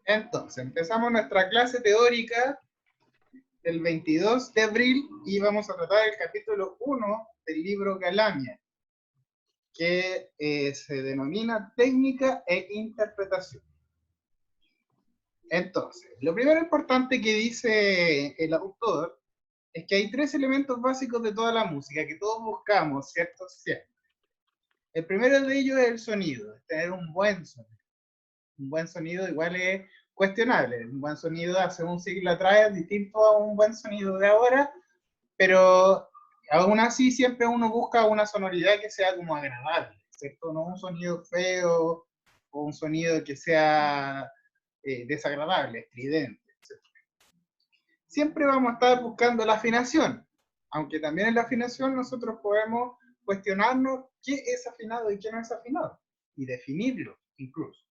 Entonces, empezamos nuestra clase teórica del 22 de abril y vamos a tratar el capítulo 1 del libro Galamia, que se denomina Técnica e Interpretación. Entonces, lo primero importante que dice el autor es que hay tres elementos básicos de toda la música que todos buscamos, ¿cierto? Siempre. El primero de ellos es el sonido, es tener un buen sonido. Un buen sonido igual es cuestionable. Un buen sonido hace un siglo atrás es distinto a un buen sonido de ahora, pero aún así siempre uno busca una sonoridad que sea como agradable, ¿cierto? No un sonido feo o un sonido que sea desagradable, estridente, ¿cierto? Siempre vamos a estar buscando la afinación, aunque también en la afinación nosotros podemos cuestionarnos qué es afinado y qué no es afinado, y definirlo incluso.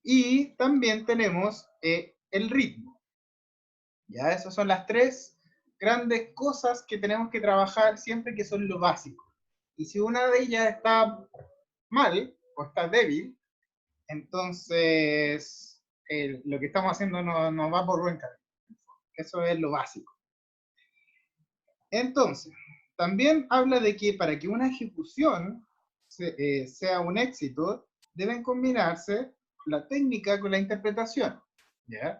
Y también tenemos el ritmo. Ya, esas son las tres grandes cosas que tenemos que trabajar siempre, que son lo básico. Y si una de ellas está mal o está débil, entonces lo que estamos haciendo no va por buen camino. Eso es lo básico. Entonces, también habla de que para que una ejecución sea un éxito, deben combinarse la técnica con la interpretación, ¿ya?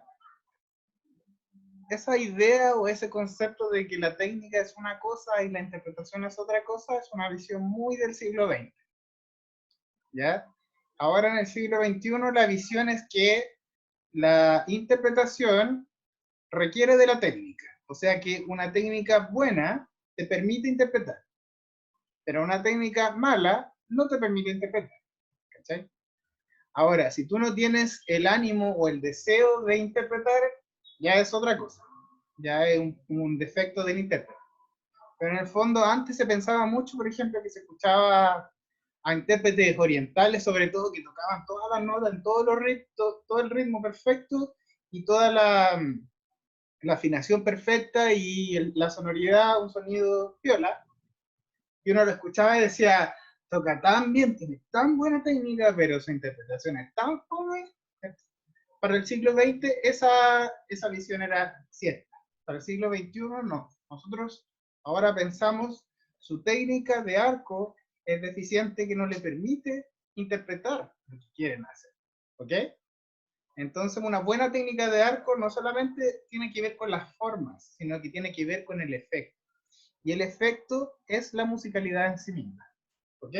Esa idea o ese concepto de que la técnica es una cosa y la interpretación es otra cosa es una visión muy del siglo XX, ¿ya? Ahora en el siglo XXI la visión es que la interpretación requiere de la técnica, o sea que una técnica buena te permite interpretar, pero una técnica mala no te permite interpretar, ¿cachai? Ahora, si tú no tienes el ánimo o el deseo de interpretar, ya es otra cosa, ya es un defecto del intérprete. Pero en el fondo antes se pensaba mucho, por ejemplo, que se escuchaba a intérpretes orientales, sobre todo, que tocaban todas las notas, en todos los ritmos, todo el ritmo perfecto y toda la afinación perfecta y la sonoridad, un sonido piola. Y uno lo escuchaba y decía, toca tan bien, tiene tan buena técnica, pero su interpretación es tan fome. Para el siglo XX esa visión era cierta. Para el siglo XXI no. Nosotros ahora pensamos su técnica de arco es deficiente, que no le permite interpretar lo que quieren hacer. ¿Ok? Entonces una buena técnica de arco no solamente tiene que ver con las formas, sino que tiene que ver con el efecto. Y el efecto es la musicalidad en sí misma. ¿Ok?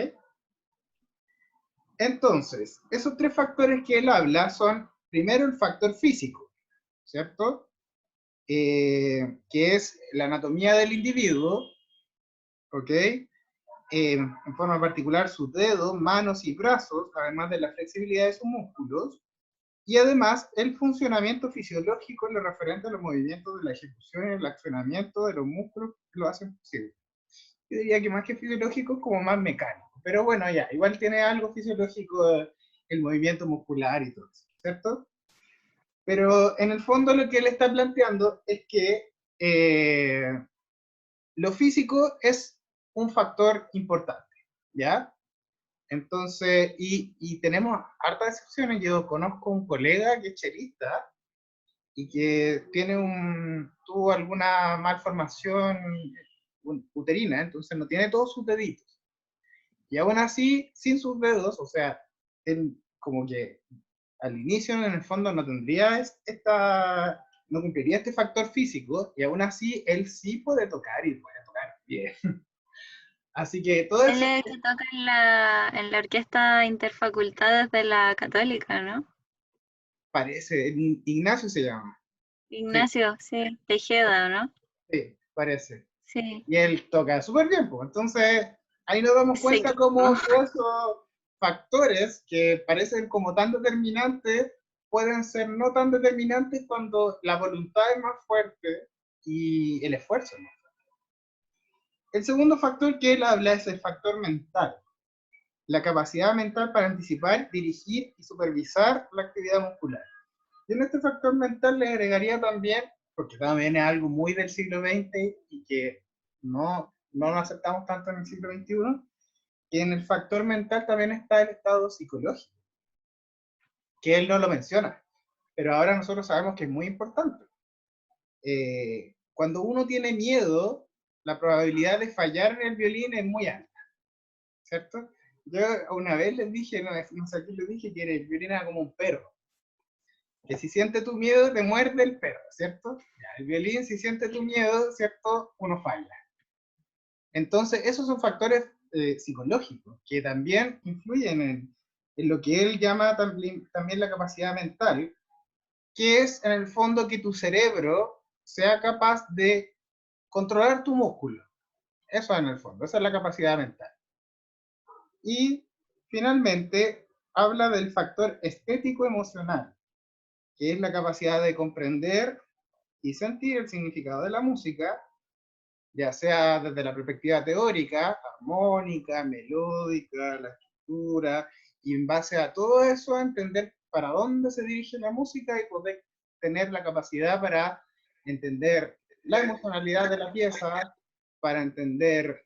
Entonces, esos tres factores que él habla son, primero, el factor físico, ¿cierto? Que es la anatomía del individuo, ¿ok? En forma particular sus dedos, manos y brazos, además de la flexibilidad de sus músculos, y además el funcionamiento fisiológico en lo referente a los movimientos de la ejecución y el accionamiento de los músculos que lo hacen posible. Yo diría que más que fisiológico, como más mecánico, pero bueno, ya, igual tiene algo fisiológico el movimiento muscular y todo eso, ¿cierto? Pero en el fondo lo que él está planteando es que lo físico es un factor importante, ¿ya? Entonces, y tenemos hartas excepciones. Yo conozco un colega que es chelista y que tuvo alguna malformación uterina, entonces no tiene todos sus deditos. Y aún así, sin sus dedos, o sea, él como que al inicio en el fondo no tendría no cumpliría este factor físico, y aún así él sí puede tocar y puede tocar bien. Así que todo Él eso es el que toca en la Orquesta Interfacultades de la Católica, ¿no? parece, Ignacio se llama. Sí, Ignacio, sí, Tejeda, ¿no? sí, parece. Sí, Y él toca súper bien, pues. Entonces, ahí nos damos cuenta sequísimo. cómo todos esos factores que parecen como tan determinantes pueden ser no tan determinantes cuando la voluntad es más fuerte y el esfuerzo es más fuerte. El segundo factor que él habla es el factor mental, la capacidad mental para anticipar, dirigir y supervisar la actividad muscular. Y en este factor mental le agregaría también, porque también es algo muy del siglo XX y que no lo aceptamos tanto en el siglo XXI, que en el factor mental también está el estado psicológico. que él no lo menciona, pero ahora nosotros sabemos que es muy importante. Cuando uno tiene miedo, la probabilidad de fallar en el violín es muy alta, ¿cierto? Yo una vez les dije, no sé a quién les dije, que el violín era como un perro, que si siente tu miedo te muerde el perro, ¿cierto? Ya, el violín, si siente tu miedo, ¿cierto? Uno falla. Entonces, esos son factores psicológicos que también influyen en lo que él llama también la capacidad mental, que es en el fondo que tu cerebro sea capaz de controlar tu músculo. Eso en el fondo, esa es la capacidad mental. Y finalmente habla del factor estético emocional, que es la capacidad de comprender y sentir el significado de la música, ya sea desde la perspectiva teórica, armónica, melódica, la estructura, y en base a todo eso entender para dónde se dirige la música y poder tener la capacidad para entender la emocionalidad de la pieza, para entender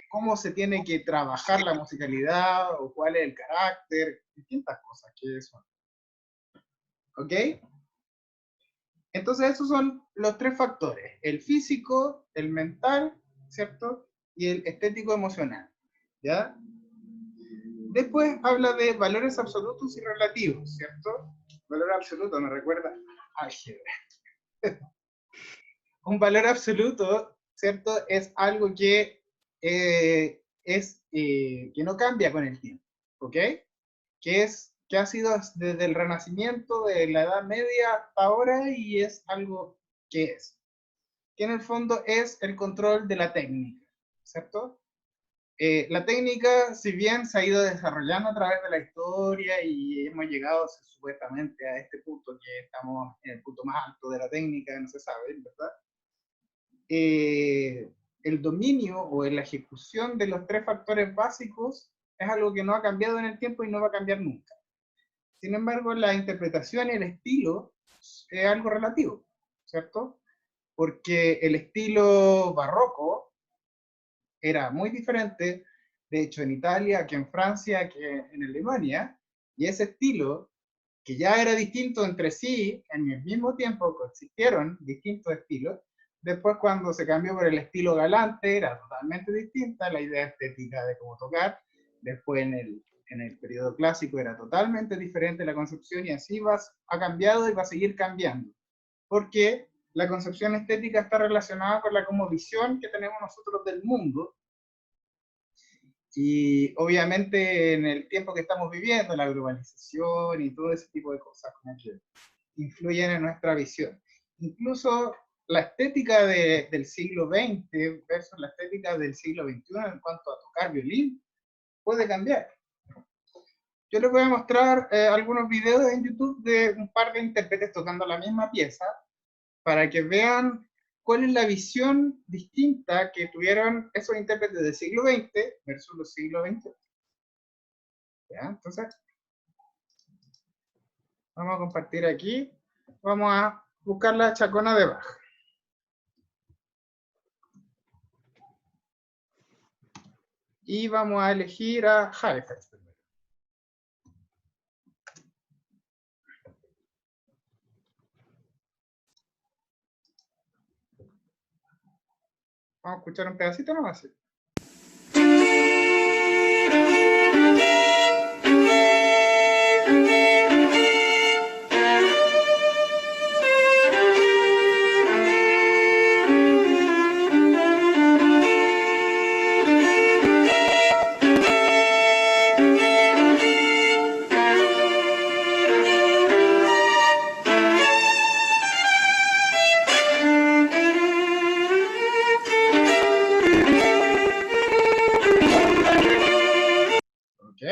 cómo se tiene que trabajar la musicalidad o cuál es el carácter, distintas cosas que son. ¿Ok? Entonces esos son los tres factores, el físico, el mental, ¿cierto? Y el estético emocional, ¿ya? Después habla de valores absolutos y relativos, ¿cierto? Valor absoluto me recuerda a álgebra. Un valor absoluto, ¿cierto? Es algo que que no cambia con el tiempo, ¿ok? Que ha sido desde el Renacimiento, de la Edad Media hasta ahora, y es algo que es. Que en el fondo es el control de la técnica, ¿cierto? La técnica, si bien se ha ido desarrollando a través de la historia y hemos llegado supuestamente a este punto que estamos en el punto más alto de la técnica, no se sabe, ¿verdad? El dominio o la ejecución de los tres factores básicos es algo que no ha cambiado en el tiempo y no va a cambiar nunca. Sin embargo, la interpretación y el estilo es algo relativo, ¿cierto? Porque el estilo barroco era muy diferente, de hecho, en Italia, que en Francia, que en Alemania, y ese estilo, que ya era distinto entre sí, en el mismo tiempo coexistieron distintos estilos, después cuando se cambió por el estilo galante, era totalmente distinta la idea estética de cómo tocar, después en el periodo clásico era totalmente diferente la concepción y así ha cambiado y va a seguir cambiando, porque la concepción estética está relacionada con la visión que tenemos nosotros del mundo. Y obviamente en el tiempo que estamos viviendo, la globalización y todo ese tipo de cosas como que influyen en nuestra visión. Incluso la estética del siglo XX versus la estética del siglo XXI en cuanto a tocar violín puede cambiar. Yo les voy a mostrar algunos videos en YouTube de un par de intérpretes tocando la misma pieza para que vean cuál es la visión distinta que tuvieron esos intérpretes del siglo XX versus los siglos XXI. ¿Ya? Entonces, vamos a compartir aquí. Vamos a buscar la chacona de Bach. Y vamos a elegir a Halifax. Vamos a escuchar un pedacito nomás. Ok.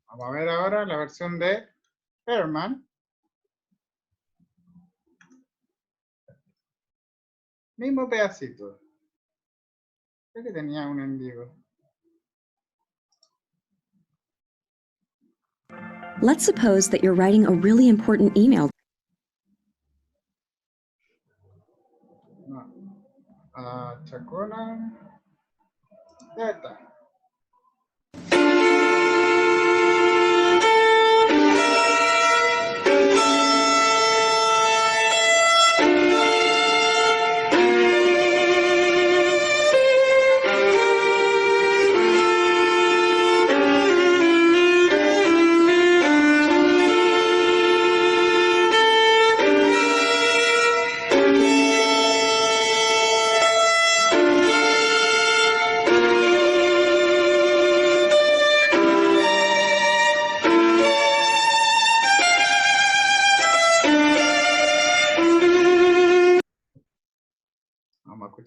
Vamos a ver ahora la versión de Herman. Mismo pedacito. Creo que tenía un en vivo. Let's suppose that you're writing a really important email. No. Chacona. Ya está.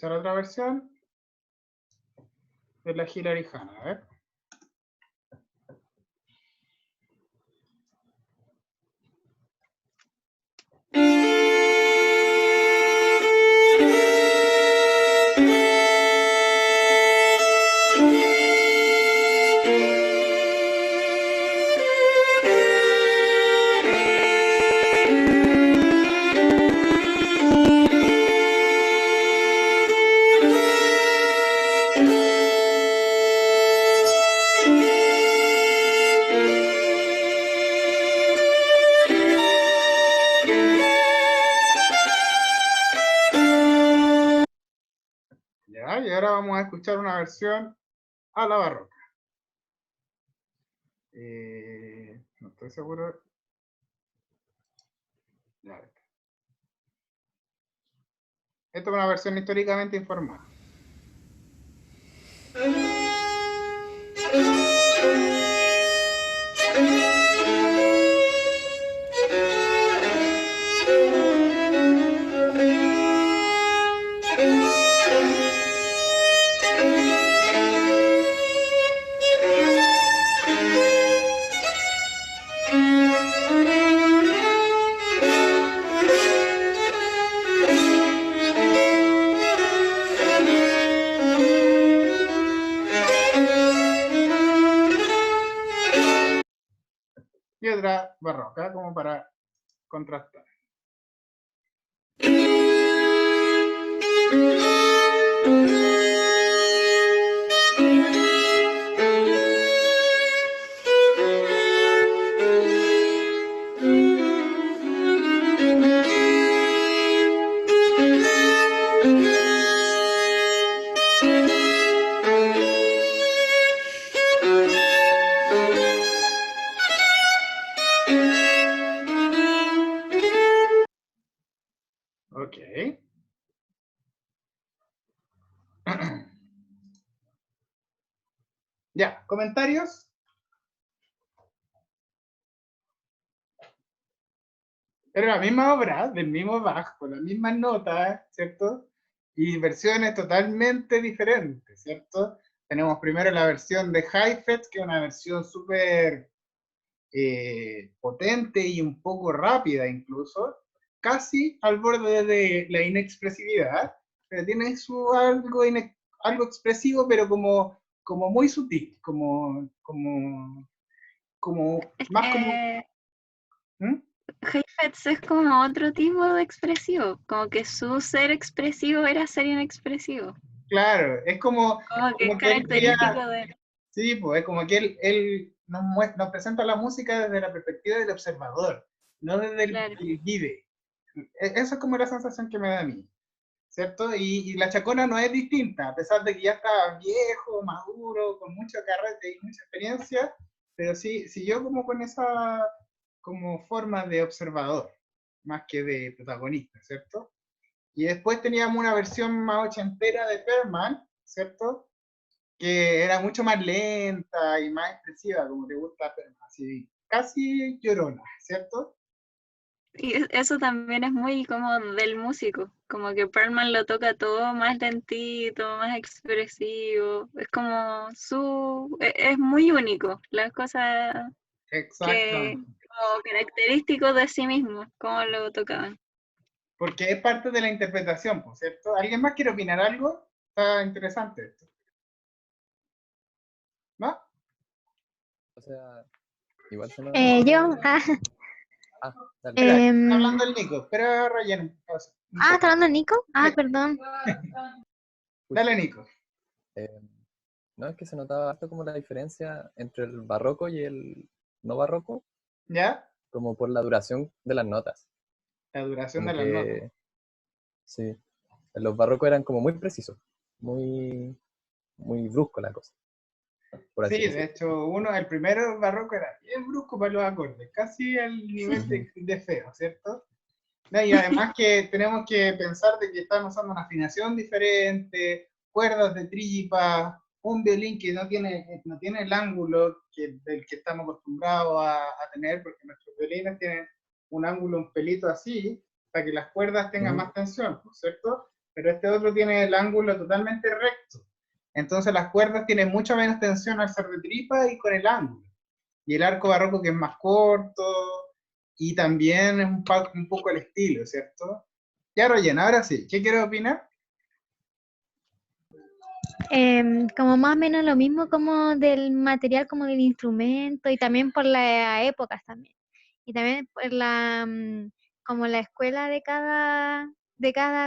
escuchar otra versión de la Hilary Hannah, a ver. Ya, y ahora vamos a escuchar una versión a la barroca. No estoy seguro. Ya, esto es una versión históricamente informada. Y otra barroca, como para contrastar. Ok. Ya, comentarios. Era la misma obra, del mismo Bach, con las mismas notas, ¿cierto? Y versiones totalmente diferentes, ¿cierto? Tenemos primero la versión de Heifetz, que es una versión súper potente y un poco rápida incluso, casi al borde de la inexpresividad, pero tiene su algo expresivo, pero como muy sutil, más como... ¿Mm? Heifetz es como otro tipo de expresivo, como que su ser expresivo era ser inexpresivo, Claro, es como que es como que él quería, característico de él. sí, pues es como que él nos presenta la música desde la perspectiva del observador, no desde Claro. el guide. Eso es como la sensación que me da a mí, ¿cierto? Y la Chacona no es distinta, a pesar de que ya está viejo, maduro, con mucho carrete y mucha experiencia, pero sí, siguió como con esa como forma de observador, más que de protagonista, ¿cierto? Y después teníamos una versión más ochentera de Perman, ¿cierto? Que era mucho más lenta y más expresiva, como te gusta Perman, así, casi llorona, ¿cierto? Y eso también es muy como del músico, como que Perlman lo toca todo más lentito, más expresivo, es como es muy único, las cosas que Exactamente. como característicos de sí mismo, como lo tocaban. Porque es parte de la interpretación, ¿por cierto? ¿Alguien más quiere opinar algo? Está interesante esto, ¿no? O sea, igual se Yo, Ah, dale. Espera, está em, hablando el Nico. Espera, Ryan. Un ¿está poco. hablando Nico? Perdón. Dale, Nico. Eh, no, es que se notaba harto como la diferencia entre el barroco y el no barroco, ¿Ya? como por la duración de las notas. La duración Como de las notas. que, sí, los barrocos eran como muy precisos, muy, muy brusco la cosa, por así Sí, de decirlo. hecho, el primero barroco era bien brusco para los acordes, casi al nivel de feo, ¿cierto? No, y además que tenemos que pensar de que están usando una afinación diferente, cuerdas de tripa, un violín que no tiene el ángulo del que estamos acostumbrados a tener, porque nuestros violines tienen un ángulo un pelito así, para que las cuerdas tengan más tensión, ¿cierto? pero este otro tiene el ángulo totalmente recto. Entonces las cuerdas tienen mucha menos tensión al ser de tripa y con el ángulo. Y el arco barroco que es más corto, y también es un poco el estilo, ¿cierto? Ya, Royen, ahora sí, ¿qué quieres opinar? Como más o menos lo mismo como del material, como del instrumento, y también por las épocas también. Y también por como la escuela de cada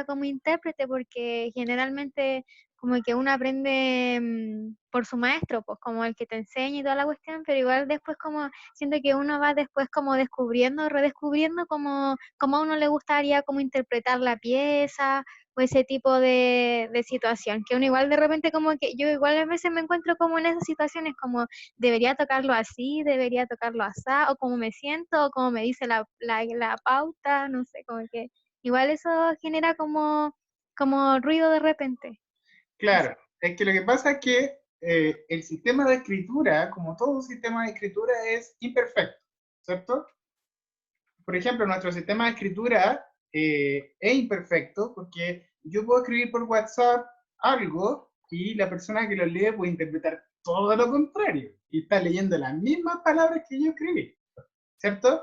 como intérprete, porque generalmente como que uno aprende por su maestro, pues como el que te enseña y toda la cuestión, pero igual después como siento que uno va después como descubriendo, redescubriendo como a uno le gustaría como interpretar la pieza o ese tipo de situación, que uno igual de repente como que yo igual a veces me encuentro como en esas situaciones como debería tocarlo así, debería tocarlo así, o como me siento, o como me dice la pauta, no sé, como que igual eso genera como ruido de repente. Claro, es que lo que pasa es que el sistema de escritura, como todo sistema de escritura, es imperfecto, ¿cierto? Por ejemplo, nuestro sistema de escritura es imperfecto porque yo puedo escribir por WhatsApp algo y la persona que lo lee puede interpretar todo lo contrario y está leyendo las mismas palabras que yo escribí, ¿cierto?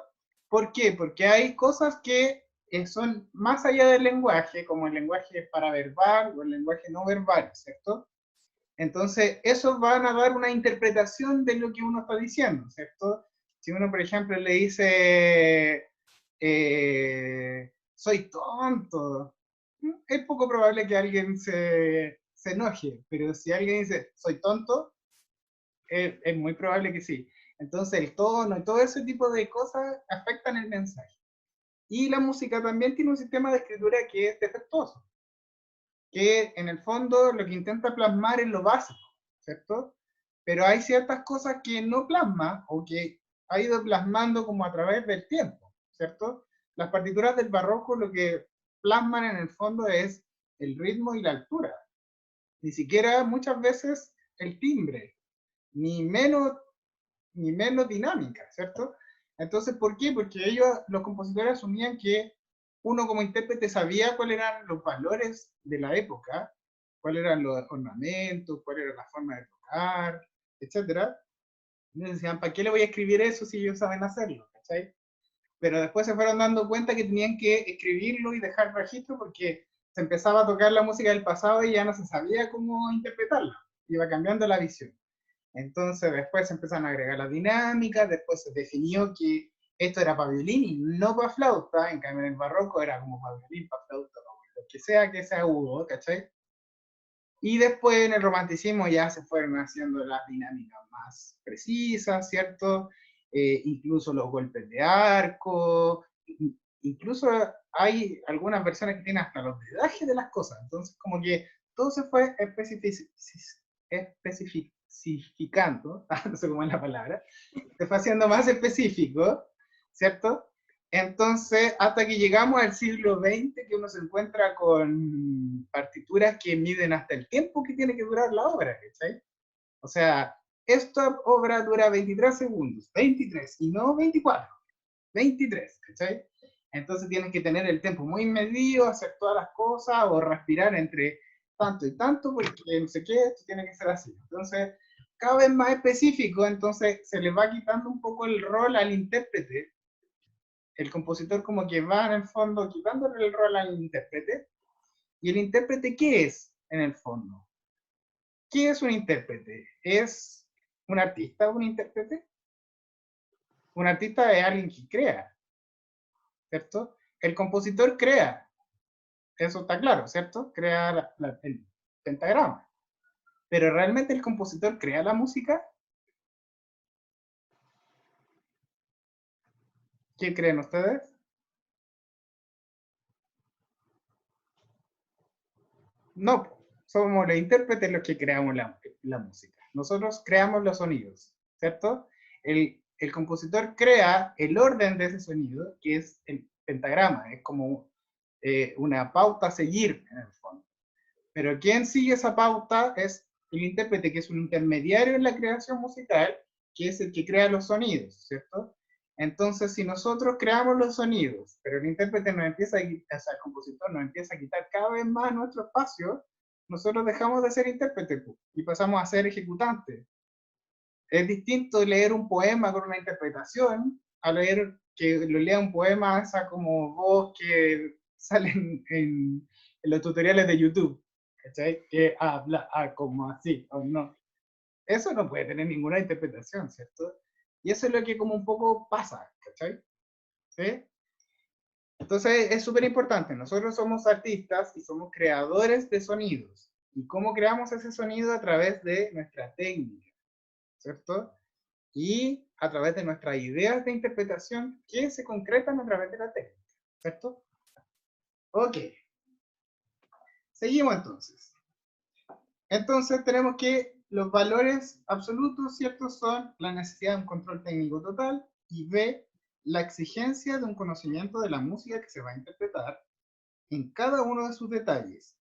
¿Por qué? Porque hay cosas que son más allá del lenguaje, como el lenguaje paraverbal o el lenguaje no verbal, ¿cierto? Entonces, esos van a dar una interpretación de lo que uno está diciendo, ¿cierto? Si uno, por ejemplo, le dice, soy tonto, es poco probable que alguien se enoje, pero si alguien dice, soy tonto, es muy probable que sí. Entonces, el tono y todo ese tipo de cosas afectan el mensaje. Y la música también tiene un sistema de escritura que es defectuoso, que en el fondo lo que intenta plasmar es lo básico, ¿cierto? Pero hay ciertas cosas que no plasma o que ha ido plasmando como a través del tiempo, ¿cierto? Las partituras del barroco lo que plasman en el fondo es el ritmo y la altura, ni siquiera muchas veces el timbre, ni menos, ni menos dinámica, ¿cierto? Entonces, ¿por qué? Porque ellos, los compositores, asumían que uno como intérprete sabía cuáles eran los valores de la época, cuáles eran los ornamentos, cuál era la forma de tocar, etcétera. Y decían, ¿para qué le voy a escribir eso si ellos saben hacerlo? ¿Cachai? Pero después se fueron dando cuenta que tenían que escribirlo y dejar registro porque se empezaba a tocar la música del pasado y ya no se sabía cómo interpretarla. Iba cambiando la visión. Entonces después se empezaron a agregar las dinámicas, después se definió que esto era para violín y no para flauta, en cambio en el barroco era como para violín, para flauta, para lo que sea agudo, ¿cachai? Y después en el romanticismo ya se fueron haciendo las dinámicas más precisas, ¿cierto? Incluso los golpes de arco, incluso hay algunas versiones que tienen hasta los dedajes de las cosas, entonces como que todo se fue especificando, no sé cómo es la palabra, se fue haciendo más específico, ¿cierto? Entonces, hasta que llegamos al siglo XX, que uno se encuentra con partituras que miden hasta el tiempo que tiene que durar la obra, ¿cachai? O sea, esta obra dura 23 segundos, 23, y no 24, 23, ¿cachai? Entonces tienen que tener el tiempo muy medido, hacer todas las cosas, o respirar entre tanto y tanto, porque no sé qué, esto tiene que ser así. Entonces, cada vez más específico, entonces se le va quitando un poco el rol al intérprete. El compositor como que va en el fondo quitándole el rol al intérprete. ¿Y el intérprete qué es en el fondo? ¿Qué es un intérprete? ¿Es un artista un intérprete? Un artista es alguien que crea, ¿cierto? El compositor crea, eso está claro, ¿cierto? Crea el pentagrama. Pero ¿realmente el compositor crea la música? ¿Qué creen ustedes? No, somos los intérpretes los que creamos la música. Nosotros creamos los sonidos, ¿cierto? El compositor crea el orden de ese sonido, que es el pentagrama, es como una pauta a seguir en el fondo. Pero quien sigue esa pauta es el intérprete, que es un intermediario en la creación musical, que es el que crea los sonidos, ¿cierto? Entonces, si nosotros creamos los sonidos, pero el intérprete nos empieza o sea, el compositor nos empieza a quitar cada vez más nuestro espacio, nosotros dejamos de ser intérprete y pasamos a ser ejecutante. Es distinto leer un poema con una interpretación a leer que lo lea un poema esa como voz que sale en los tutoriales de YouTube, ¿cachai? Que habla como así, o no. Eso no puede tener ninguna interpretación, ¿cierto? Y eso es lo que como un poco pasa, ¿cachai? ¿Sí? Entonces es súper importante. Nosotros somos artistas y somos creadores de sonidos. ¿Y cómo creamos ese sonido? A través de nuestra técnica, ¿cierto? Y a través de nuestras ideas de interpretación que se concretan a través de la técnica, ¿cierto? Ok. Seguimos entonces. Entonces tenemos que los valores absolutos, ¿cierto? Son la necesidad de un control técnico total y B, la exigencia de un conocimiento de la música que se va a interpretar en cada uno de sus detalles,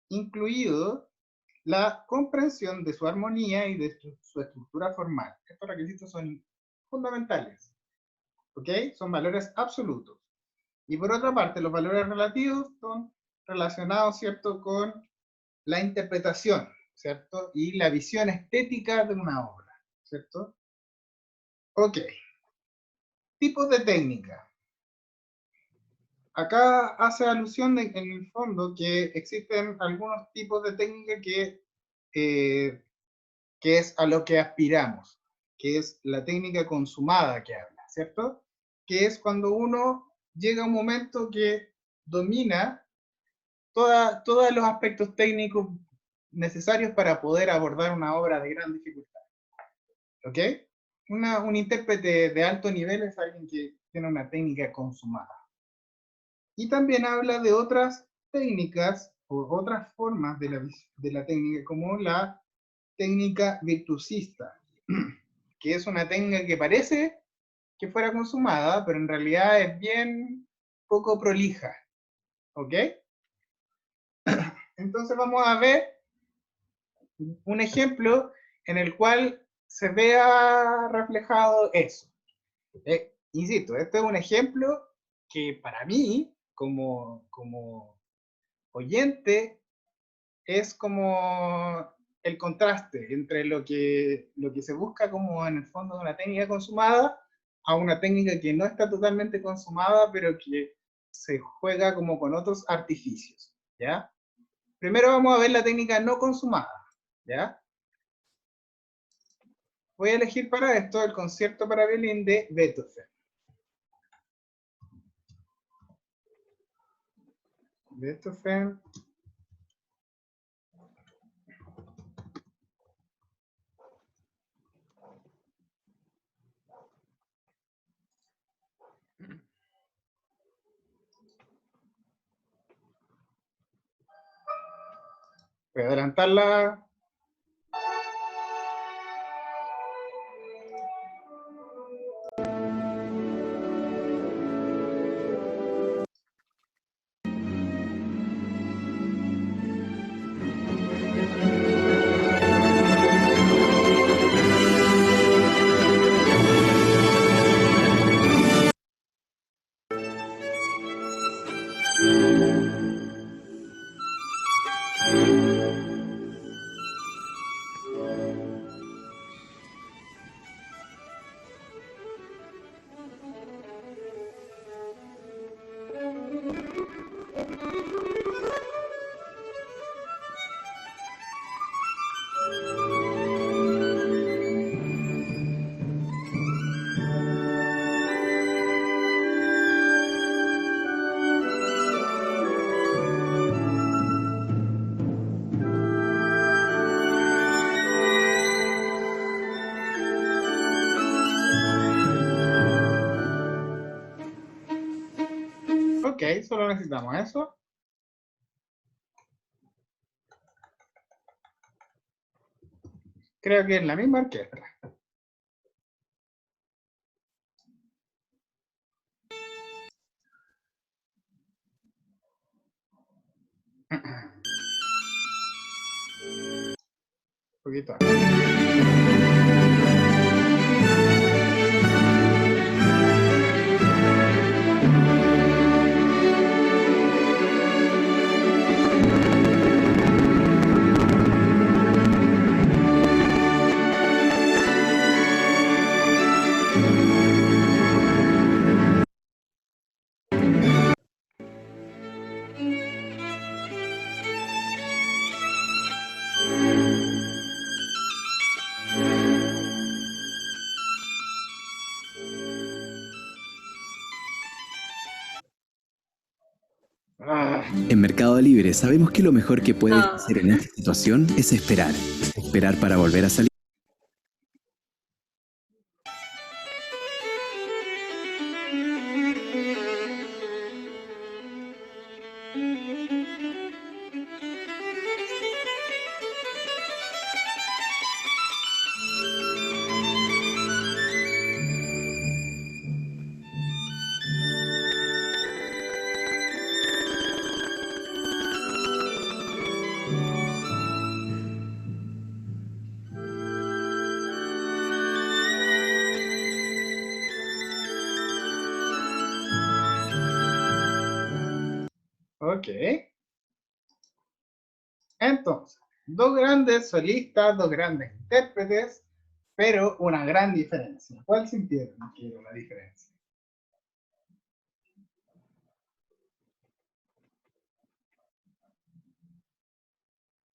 incluido la comprensión de su armonía y de su estructura formal. Estos requisitos son fundamentales, ¿ok? Son valores absolutos. Y por otra parte, los valores relativos son relacionados, ¿cierto?, con la interpretación, ¿cierto? Y la visión estética de una obra, ¿cierto? Ok. Tipos de técnica. Acá hace alusión en el fondo que existen algunos tipos de técnica que es a lo que aspiramos, que es la técnica consumada que habla, ¿cierto? Que es cuando uno llega a un momento que domina todos los aspectos técnicos necesarios para poder abordar una obra de gran dificultad. ¿Ok? Un intérprete de alto nivel es alguien que tiene una técnica consumada. Y también habla de otras técnicas o otras formas de la técnica, como la técnica virtuosista, que es una técnica que parece que fuera consumada, pero en realidad es bien poco prolija. ¿Ok? Entonces vamos a ver un ejemplo en el cual se vea reflejado eso. Insisto, este es un ejemplo que para mí, como oyente, es como el contraste entre lo que se busca como en el fondo de una técnica consumada a una técnica que no está totalmente consumada, pero que se juega como con otros artificios, ¿ya? Primero vamos a ver la técnica no consumada, ¿ya? Voy a elegir para esto el concierto para violín de Beethoven. Beethoven. Voy a adelantarla. Ok, solo necesitamos eso. Creo que es la misma orquesta. Un poquito. Ah, En Mercado Libre sabemos que lo mejor que puedes Ah. hacer en esta situación es esperar. Esperar para volver a salir. ok. Entonces, dos grandes solistas, dos grandes intérpretes, pero una gran diferencia. ¿Cuál sintieron que era la diferencia?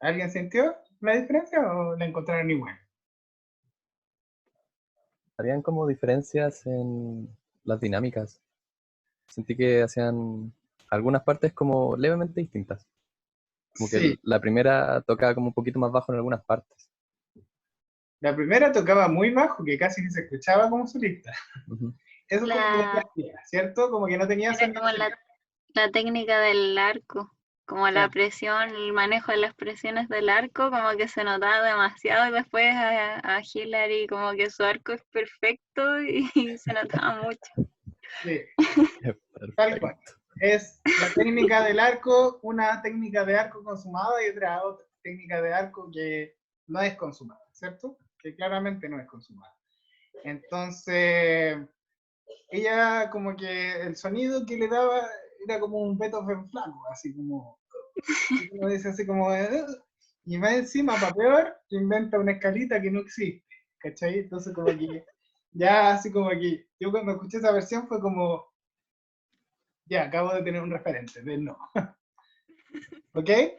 ¿Alguien sintió la diferencia o la encontraron igual? Habían como diferencias en las dinámicas. Sentí que hacían algunas partes como levemente distintas. Como que Sí, la primera tocaba como un poquito más bajo en algunas partes. la primera tocaba muy bajo, que casi ni se escuchaba como solista. Ujú. Eso como que La, decía, ¿cierto? Como que no tenía era sonido. como la técnica del arco, como la Claro. presión, el manejo de las presiones del arco, como que se notaba demasiado y después a Hillary como que su arco es perfecto y, se notaba mucho. Sí, tal cual. Perfecto. Es la técnica del arco, una técnica de arco consumada y otra técnica de arco que no es consumada, ¿cierto? Que claramente no es consumada. Entonces, ella como que el sonido que le daba era como un Beethoven flaco, así como dice así como, y más encima, para peor, inventa una escalita que no existe, ¿cachai? Entonces como que, ya así como que, yo cuando escuché esa versión fue como, ya, acabo de tener un referente, de no, ¿ok? Era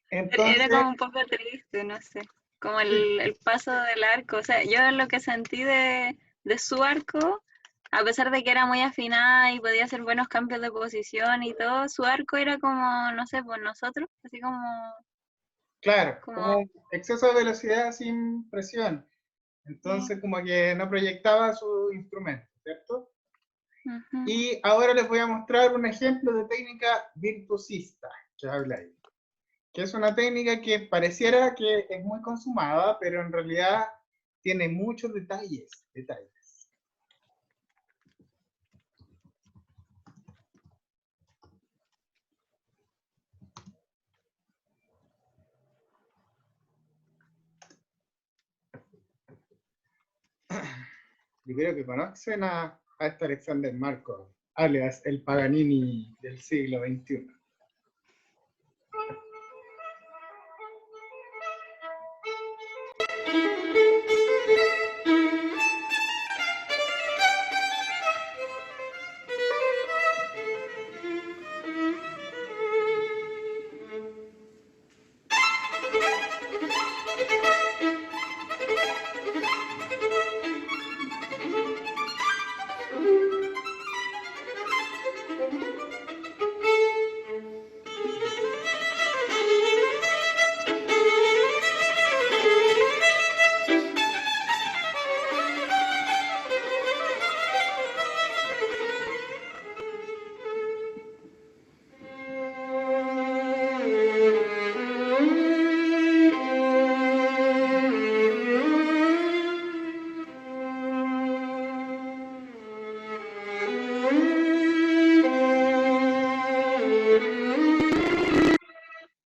Entonces, como un poco triste, no sé, como el paso del arco. O sea, yo lo que sentí de su arco, a pesar de que era muy afinada y podía hacer buenos cambios de posición y todo, su arco era como, no sé, por nosotros, así claro, como, como exceso de velocidad sin presión, sí. entonces como que no proyectaba su instrumento, ¿cierto? Ujú. Y ahora les voy a mostrar un ejemplo de técnica virtuosista que habla ahí, que es una técnica que pareciera que es muy consumada, pero en realidad tiene muchos detalles. Yo creo que conocen a este Alexander Markov, alias el Paganini del siglo XXI.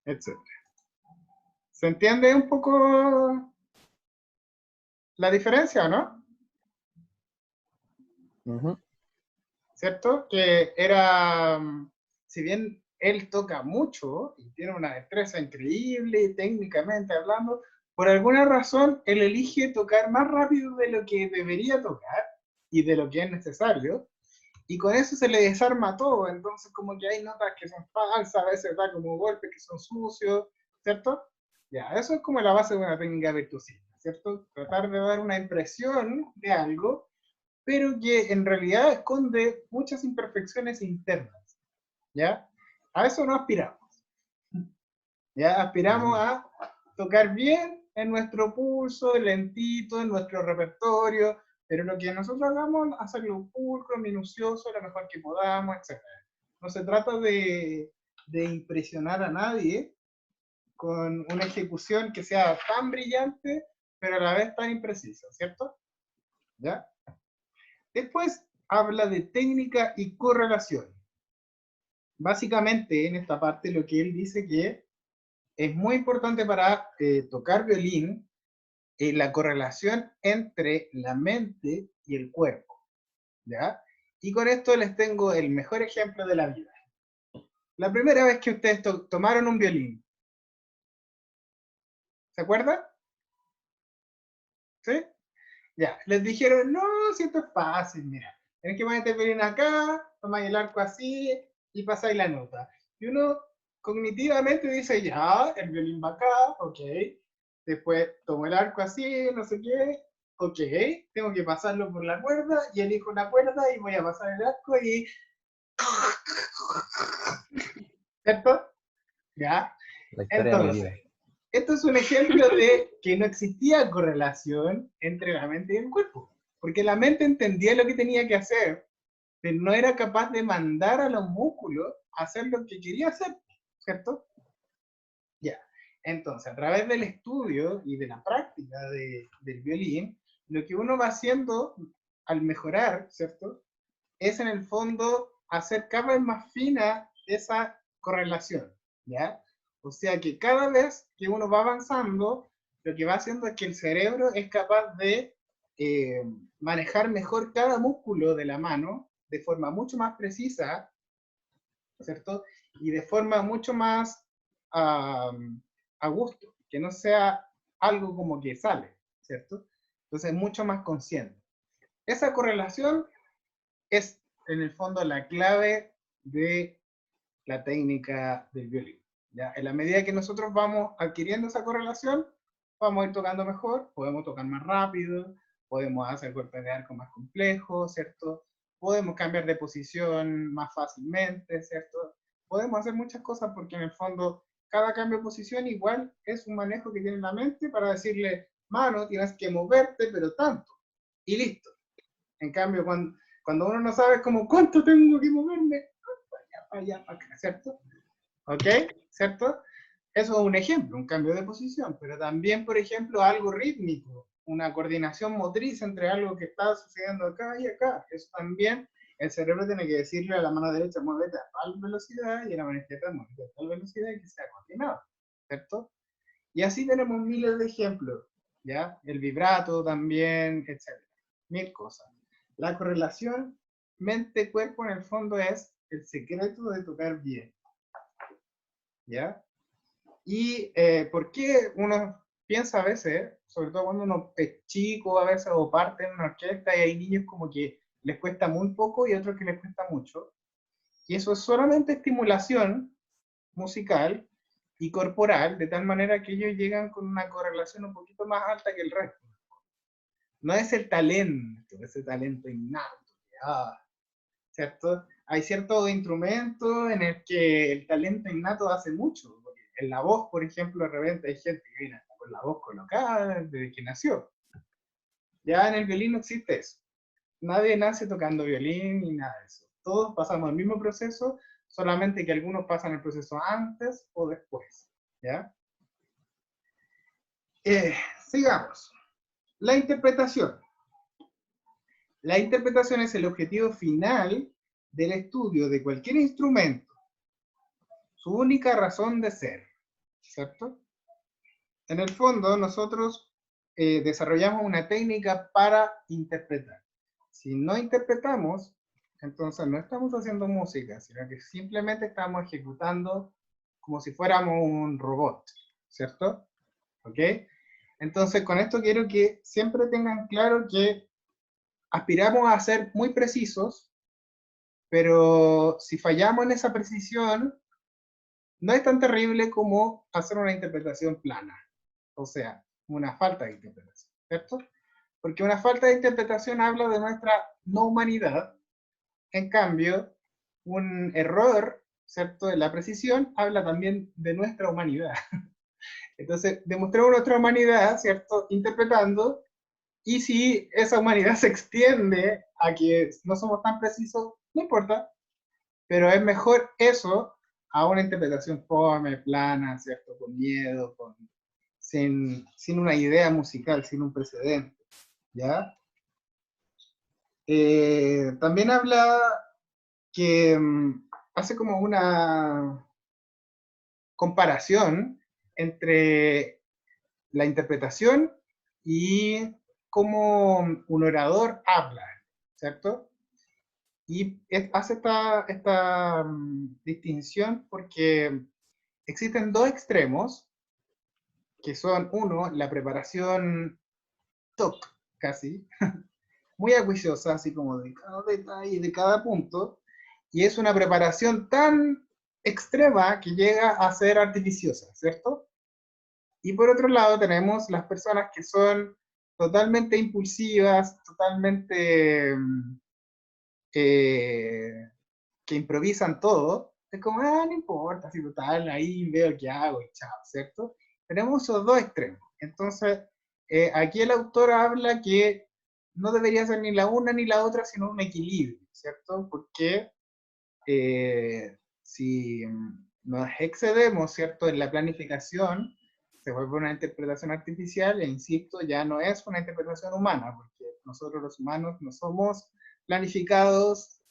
Etc. ¿Se entiende un poco la diferencia o no? Ujú. ¿Cierto? Que era, si bien él toca mucho y tiene una destreza increíble técnicamente hablando, por alguna razón él elige tocar más rápido de lo que debería tocar y de lo que es necesario, y con eso se le desarma todo, entonces como que hay notas que son falsas, a veces da como golpes que son sucios, ¿cierto? Ya, eso es como la base de una técnica virtuosista, ¿cierto? Tratar de dar una impresión de algo pero que en realidad esconde muchas imperfecciones internas, ¿ya? A eso no aspiramos. Ya aspiramos a tocar bien en nuestro pulso, lentito, en nuestro repertorio, pero lo que nosotros hagamos, hacerlo pulcro, minucioso, lo mejor que podamos, etc. No se trata de impresionar a nadie con una ejecución que sea tan brillante, pero a la vez tan imprecisa, ¿cierto? ¿Ya? Después habla de técnica y correlación. Básicamente, en esta parte, lo que él dice que es muy importante para tocar violín, la correlación entre la mente y el cuerpo, ¿ya? Y con esto les tengo el mejor ejemplo de la vida. La primera vez que ustedes tomaron un violín, ¿se acuerdan? ¿Sí? Ya, les dijeron, no, si esto es fácil, mira, tenés que ponerte el violín acá, tomáis el arco así y pasáis la nota. Y uno cognitivamente dice, ya, el violín va acá, ok. Después tomo el arco así, no sé qué, ok. Tengo que pasarlo por la cuerda y elijo la cuerda y voy a pasar el arco y... ¿Cierto? Ya. La historia de mi vida. Entonces, esto es un ejemplo de que no existía correlación entre la mente y el cuerpo. Porque la mente entendía lo que tenía que hacer, pero no era capaz de mandar a los músculos a hacer lo que quería hacer, ¿cierto? Ya. Entonces, a través del estudio y de la práctica del violín, lo que uno va haciendo al mejorar, ¿cierto? Es en el fondo hacer cada vez más fina esa correlación, ¿ya? O sea que cada vez que uno va avanzando, lo que va haciendo es que el cerebro es capaz de manejar mejor cada músculo de la mano de forma mucho más precisa, ¿cierto? Y de forma mucho más a gusto, que no sea algo como que sale, ¿cierto? Entonces, mucho más consciente. Esa correlación es, en el fondo, la clave de la técnica del violín. ¿Ya? En la medida que nosotros vamos adquiriendo esa correlación, vamos a ir tocando mejor, podemos tocar más rápido, podemos hacer golpes de arco más complejos, ¿cierto? Podemos cambiar de posición más fácilmente, ¿cierto? Podemos hacer muchas cosas porque en el fondo cada cambio de posición igual es un manejo que tiene la mente para decirle, mano, tienes que moverte, pero tanto, y listo. En cambio, cuando uno no sabe como cuánto tengo que moverme, para allá, para acá, ¿cierto? ¿Ok? ¿Cierto? Eso es un ejemplo, un cambio de posición, pero también, por ejemplo, algo rítmico, una coordinación motriz entre algo que está sucediendo acá y acá. Eso también el cerebro tiene que decirle a la mano derecha, muévete a tal velocidad, y a la mano izquierda, muévete a tal velocidad, y que sea coordinado, ¿cierto? Y así tenemos miles de ejemplos, ¿ya? El vibrato también, etc. Mil cosas. La correlación mente-cuerpo en el fondo es el secreto de tocar bien, ¿ya? Y ¿por qué uno piensa a veces, sobre todo cuando uno es chico a veces o parte en una orquesta y hay niños como que les cuesta muy poco y otros que les cuesta mucho? Y eso es solamente estimulación musical y corporal, de tal manera que ellos llegan con una correlación un poquito más alta que el resto. No es el talento, ese talento innato, ¿cierto? Hay ciertos instrumentos en el que el talento innato hace mucho. En la voz, por ejemplo, de repente hay gente que viene con la voz colocada desde que nació. Ya en el violín no existe eso. Nadie nace tocando violín ni nada de eso. Todos pasamos el mismo proceso, solamente que algunos pasan el proceso antes o después. ¿Ya? Sigamos. La interpretación. La interpretación es el objetivo final del estudio de cualquier instrumento, su única razón de ser, ¿cierto? En el fondo, nosotros desarrollamos una técnica para interpretar. Si no interpretamos, entonces no estamos haciendo música, sino que simplemente estamos ejecutando como si fuéramos un robot, ¿cierto? ¿Ok? Entonces, con esto quiero que siempre tengan claro que aspiramos a ser muy precisos, pero si fallamos en esa precisión, no es tan terrible como hacer una interpretación plana, o sea, una falta de interpretación, ¿cierto? Porque una falta de interpretación habla de nuestra no humanidad. En cambio, un error ¿cierto?, de la precisión, habla también de nuestra humanidad. Entonces, demostramos nuestra humanidad, ¿cierto?, interpretando, y si esa humanidad se extiende a que no somos tan precisos, no importa, pero es mejor eso a una interpretación fome, plana, ¿cierto?, con miedo, sin una idea musical, sin un precedente, ¿ya? También habla que hace como una comparación entre la interpretación y cómo un orador habla, ¿cierto? Y hace esta distinción porque existen dos extremos, que son, uno, la preparación TOC, casi, muy acuiciosa, así como de cada detalle, de cada punto, y es una preparación tan extrema que llega a ser artificiosa, ¿cierto? Y por otro lado tenemos las personas que son totalmente impulsivas, totalmente que improvisan todo. Es como, no importa, si total, ahí veo qué hago y chao, ¿cierto? Tenemos esos dos extremos. Entonces, aquí el autor habla que no debería ser ni la una ni la otra, sino un equilibrio, ¿cierto? Porque si nos excedemos, ¿cierto?, en la planificación, se vuelve una interpretación artificial, e insisto, ya no es una interpretación humana, porque nosotros los humanos no somos planificados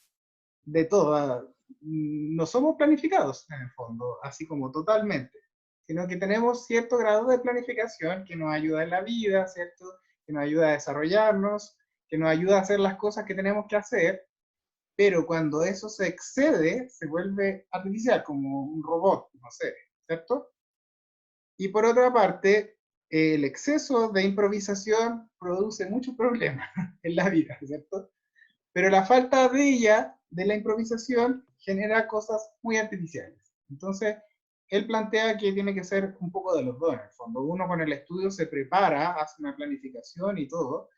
de todo, no somos planificados en el fondo, así como totalmente, sino que tenemos cierto grado de planificación que nos ayuda en la vida, ¿cierto?, que nos ayuda a desarrollarnos, que nos ayuda a hacer las cosas que tenemos que hacer, pero cuando eso se excede, se vuelve artificial, como un robot, no sé, ¿cierto? Y por otra parte, el exceso de improvisación produce muchos problemas en la vida, ¿cierto? Pero la falta de ella, de la improvisación, genera cosas muy artificiales. Entonces, él plantea que tiene que ser un poco de los dos, en el fondo. Uno con el estudio se prepara, hace una planificación y todo,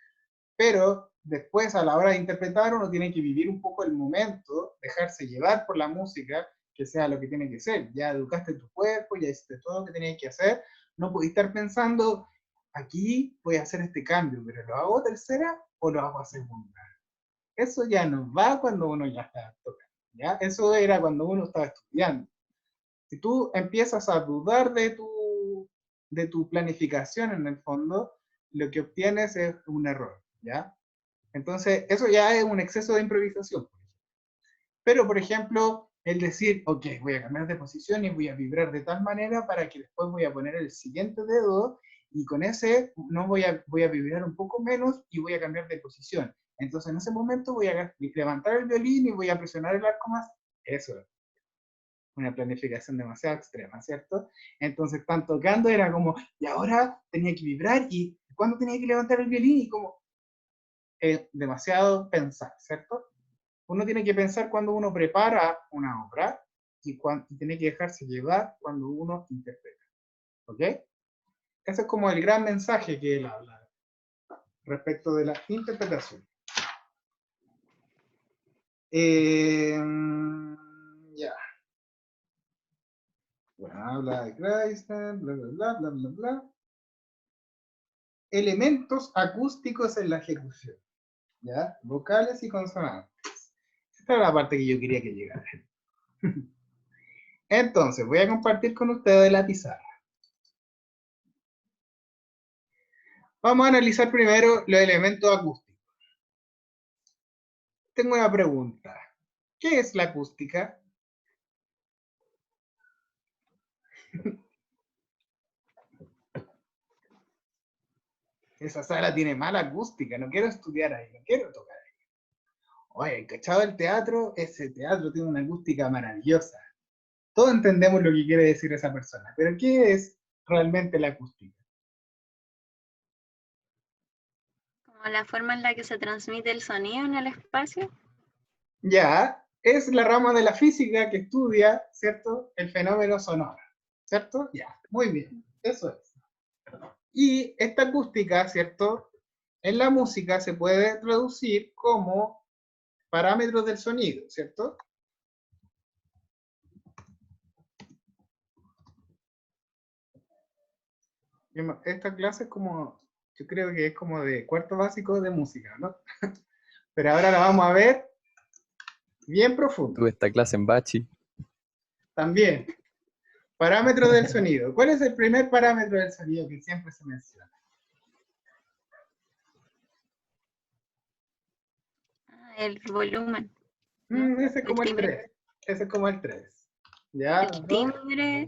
pero después a la hora de interpretar uno tiene que vivir un poco el momento, dejarse llevar por la música, que sea lo que tiene que ser. Ya educaste tu cuerpo, ya hiciste todo lo que tenías que hacer, no podés estar pensando, aquí voy a hacer este cambio, pero ¿lo hago tercera o lo hago a segunda? Eso ya no va cuando uno ya está tocando, ¿ya? Eso era cuando uno estaba estudiando. Si tú empiezas a dudar de tu planificación en el fondo, lo que obtienes es un error, ¿ya? Entonces, eso ya es un exceso de improvisación. Pero, por ejemplo, el decir, ok, voy a cambiar de posición y voy a vibrar de tal manera para que después voy a poner el siguiente dedo y con ese no voy a vibrar un poco menos y voy a cambiar de posición. Entonces, en ese momento voy a levantar el violín y voy a presionar el arco más. Eso es una planificación demasiado extrema, ¿cierto? Entonces, están tocando, era como, y ahora tenía que vibrar, y ¿cuándo tenía que levantar el violín? Y como, demasiado pensar, ¿cierto? Uno tiene que pensar cuando uno prepara una obra y tiene que dejarse llevar cuando uno interpreta, ¿ok? Ese es como el gran mensaje que él habla respecto de la interpretación. Ya. Bueno, habla de Kreisler, bla, bla, bla, bla, bla, bla. Elementos acústicos en la ejecución, ¿ya? Vocales y consonantes. Esta es la parte que yo quería que llegara. Entonces, voy a compartir con ustedes la pizarra. Vamos a analizar primero los elementos acústicos. Tengo una pregunta. ¿Qué es la acústica? Esa sala tiene mala acústica, no quiero estudiar ahí, no quiero tocar ahí. Oye, ¿cachado el teatro? Ese teatro tiene una acústica maravillosa. Todos entendemos lo que quiere decir esa persona, pero ¿qué es realmente la acústica? Como la forma en la que se transmite el sonido en el espacio. Ya, es la rama de la física que estudia, ¿cierto?, el fenómeno sonoro, ¿cierto? Ya, muy bien, eso es. Y esta acústica, ¿cierto?, en la música se puede traducir como parámetros del sonido, ¿cierto? Esta clase es como, yo creo que es como de cuarto básico de música, ¿no? Pero ahora la vamos a ver bien profundo. Tuve esta clase en Bachi. También, parámetros del sonido. ¿Cuál es el primer parámetro del sonido que siempre se menciona? El volumen, Ese es como el timbre. 3. Ese es como el 3. ¿Ya? El timbre,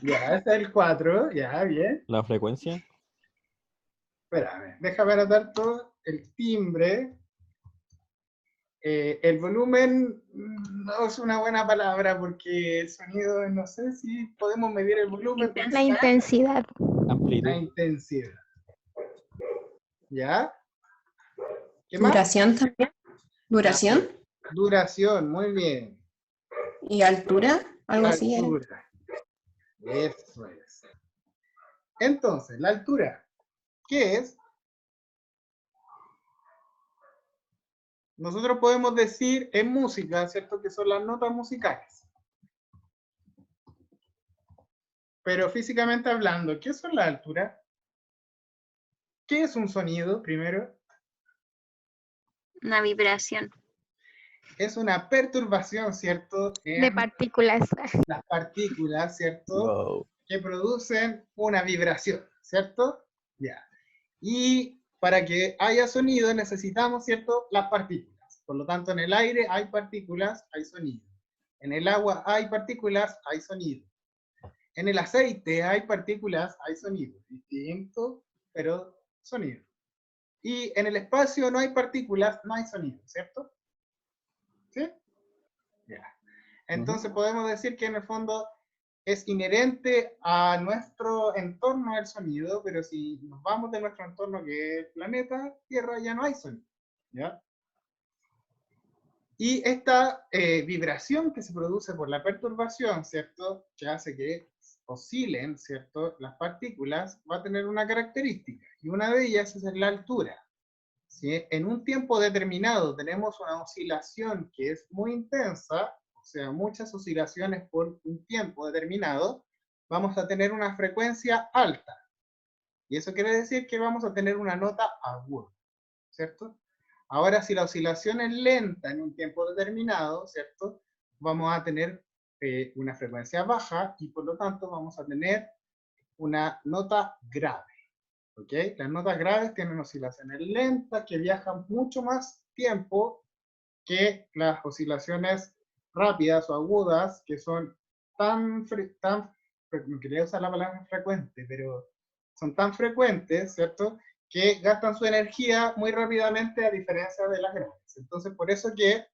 Ya, ese es el 4. Ya, bien. La frecuencia. Espérame, déjame anotar todo. El timbre. El volumen no es una buena palabra porque el sonido, no sé si podemos medir el volumen. Intensidad. La intensidad. Amplitud. La intensidad. ¿Ya? ¿Qué más? Duración también. Duración Duración, muy bien. y altura, algo así era. Altura. Eso es. Entonces, la altura, ¿qué es? Nosotros podemos decir en música, ¿cierto? Que son las notas musicales. Pero físicamente hablando, ¿qué son las alturas? ¿Qué es un sonido, primero? una vibración. Es una perturbación, ¿cierto? De En partículas. las partículas, ¿cierto? Wow. Que producen una vibración, ¿cierto? Ya. Y para que haya sonido necesitamos, ¿cierto? Las partículas. Por lo tanto, en el aire hay partículas, hay sonido. En el agua hay partículas, hay sonido. En el aceite hay partículas, hay sonido. Distinto, pero sonido. Y en el espacio no hay partículas, no hay sonido, ¿cierto? ¿Sí? Ya. Entonces podemos decir que en el fondo es inherente a nuestro entorno el sonido, pero si nos vamos de nuestro entorno, que es el planeta Tierra, ya no hay sonido. ¿Ya? Y esta vibración que se produce por la perturbación, ¿cierto? Que hace que oscilen, ¿cierto? Las partículas, va a tener una característica, y una de ellas es la altura. Si en un tiempo determinado tenemos una oscilación que es muy intensa, o sea, muchas oscilaciones por un tiempo determinado, vamos a tener una frecuencia alta. Y eso quiere decir que vamos a tener una nota aguda, ¿cierto? Ahora, si la oscilación es lenta en un tiempo determinado, ¿cierto? Vamos a tener una frecuencia baja y por lo tanto vamos a tener una nota grave. ¿Ok? Las notas graves tienen oscilaciones lentas que viajan mucho más tiempo que las oscilaciones rápidas o agudas, que son no quería usar la palabra frecuente, pero son tan frecuentes, ¿cierto? Que gastan su energía muy rápidamente a diferencia de las graves. Entonces, por eso que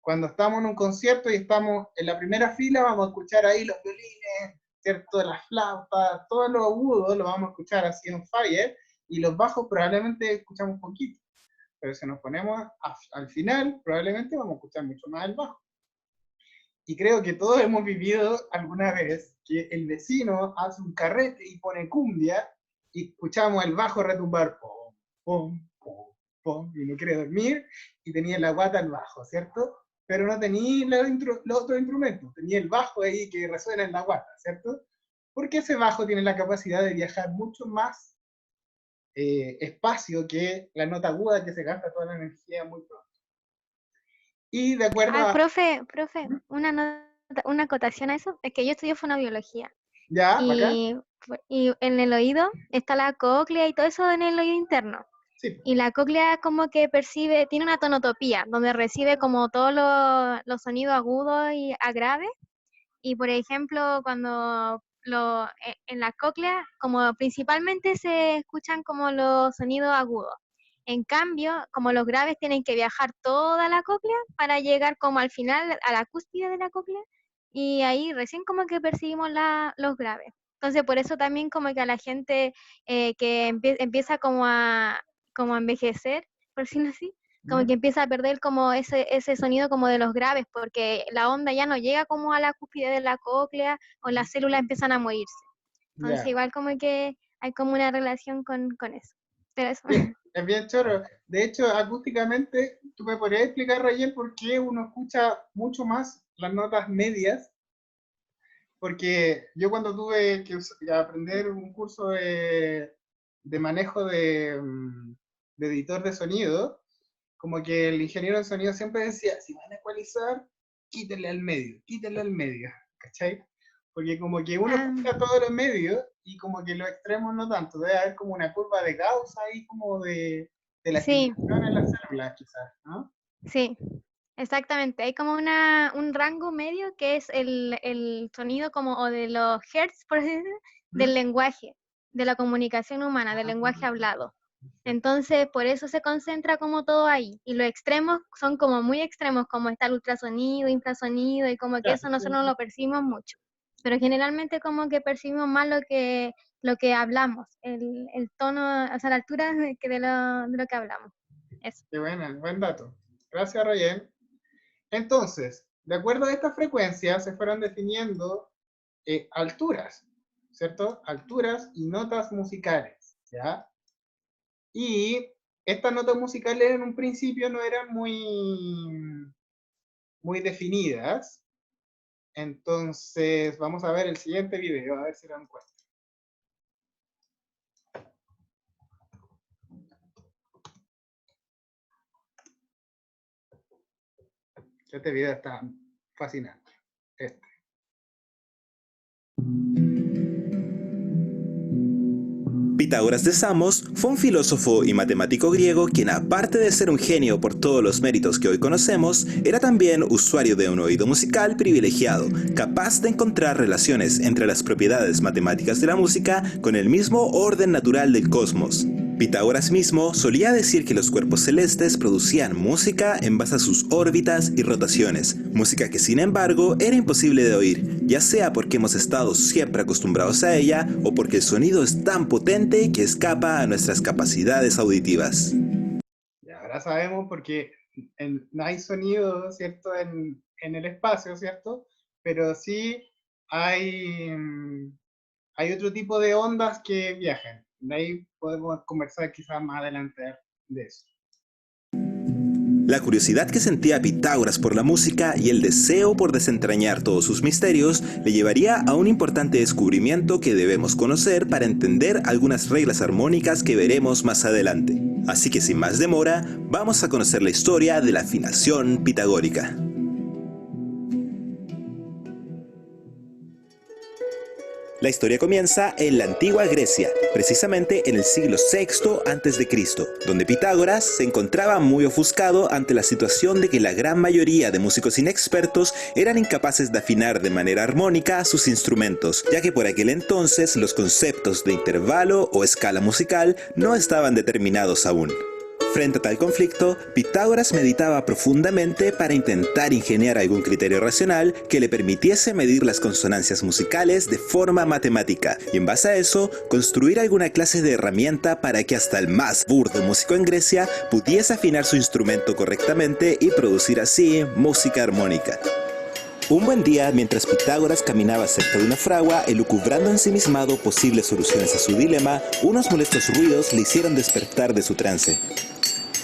cuando estamos en un concierto y estamos en la primera fila, vamos a escuchar ahí los violines, ¿cierto? Las flautas, todo lo agudo lo vamos a escuchar así en fire, y los bajos probablemente escuchamos poquito. Pero si nos ponemos al final, probablemente vamos a escuchar mucho más el bajo. Y creo que todos hemos vivido alguna vez que el vecino hace un carrete y pone cumbia, y escuchamos el bajo retumbar, pom, pom, pom, pom, y no quiere dormir, y tenía la guata al bajo, ¿cierto? Pero no tenía los otros instrumentos, tenía el bajo ahí que resuena en la guata, ¿cierto? Porque ese bajo tiene la capacidad de viajar mucho más espacio que la nota aguda, que se gasta toda la energía muy pronto. Y de acuerdo a... Profe, una acotación a eso, es que yo estudio fonobiología. Ya, acá. Y en el oído está la cóclea y todo eso en el oído interno. Sí. Y la cóclea como que percibe, tiene una tonotopía, donde recibe como todos los sonidos agudos y a graves. Y por ejemplo, cuando en la cóclea, como principalmente se escuchan como los sonidos agudos. En cambio, como los graves tienen que viajar toda la cóclea para llegar como al final, a la cúspide de la cóclea, y ahí recién como que percibimos los graves. Entonces, por eso también como que a la gente que empieza como a envejecer, por decirlo así, como que empieza a perder como ese sonido como de los graves, porque la onda ya no llega como a la cúspide de la cóclea, o las células empiezan a morirse. Entonces, Ya. igual como que hay como una relación con eso. Pero eso. Sí, es bien choro. De hecho, acústicamente, ¿tú me podrías explicar, Rayen, por qué uno escucha mucho más las notas medias porque yo cuando tuve que aprender un curso de manejo de editor de sonido, como que el ingeniero de sonido siempre decía, si van a ecualizar, quítenle al medio, ¿cachai? Porque como que uno escucha todos los medios y como que los extremos no tanto, debe haber como una curva de Gauss ahí como de la estimulación en las células quizás, ¿no? Sí, exactamente. Hay como un rango medio que es el sonido como o de los hertz, por así decirlo, del lenguaje, de la comunicación humana, del lenguaje hablado. Entonces, por eso se concentra como todo ahí. Y los extremos son como muy extremos, como está el ultrasonido, infrasonido, y como que eso nosotros no lo percibimos mucho. Pero generalmente como que percibimos más lo que hablamos, el tono, o sea, la altura de lo que hablamos. Eso. Qué buena, buen dato. Gracias, Rayen. Entonces, de acuerdo a estas frecuencias, se fueron definiendo alturas, ¿cierto? Alturas y notas musicales, ¿ya? Y estas notas musicales en un principio no eran muy definidas. Entonces, vamos a ver el siguiente video, a ver si lo encuentro. Este video está fascinante. Pitágoras de Samos fue un filósofo y matemático griego quien, aparte de ser un genio por todos los méritos que hoy conocemos, era también usuario de un oído musical privilegiado, capaz de encontrar relaciones entre las propiedades matemáticas de la música con el mismo orden natural del cosmos. Pitágoras mismo solía decir que los cuerpos celestes producían música en base a sus órbitas y rotaciones, música que sin embargo era imposible de oír, ya sea porque hemos estado siempre acostumbrados a ella o porque el sonido es tan potente que escapa a nuestras capacidades auditivas. Y ahora sabemos porque no hay sonido, ¿cierto?, en el espacio, ¿cierto? Pero sí hay otro tipo de ondas que viajan. De ahí podemos conversar quizás más adelante de eso. La curiosidad que sentía Pitágoras por la música y el deseo por desentrañar todos sus misterios le llevaría a un importante descubrimiento que debemos conocer para entender algunas reglas armónicas que veremos más adelante. Así que sin más demora, vamos a conocer la historia de la afinación pitagórica. La historia comienza en la antigua Grecia, precisamente en el siglo VI a.C., donde Pitágoras se encontraba muy ofuscado ante la situación de que la gran mayoría de músicos inexpertos eran incapaces de afinar de manera armónica sus instrumentos, ya que por aquel entonces los conceptos de intervalo o escala musical no estaban determinados aún. Frente a tal conflicto, Pitágoras meditaba profundamente para intentar ingeniar algún criterio racional que le permitiese medir las consonancias musicales de forma matemática y en base a eso construir alguna clase de herramienta para que hasta el más burdo músico en Grecia pudiese afinar su instrumento correctamente y producir así música armónica. Un buen día, mientras Pitágoras caminaba cerca de una fragua, elucubrando ensimismado posibles soluciones a su dilema, unos molestos ruidos le hicieron despertar de su trance.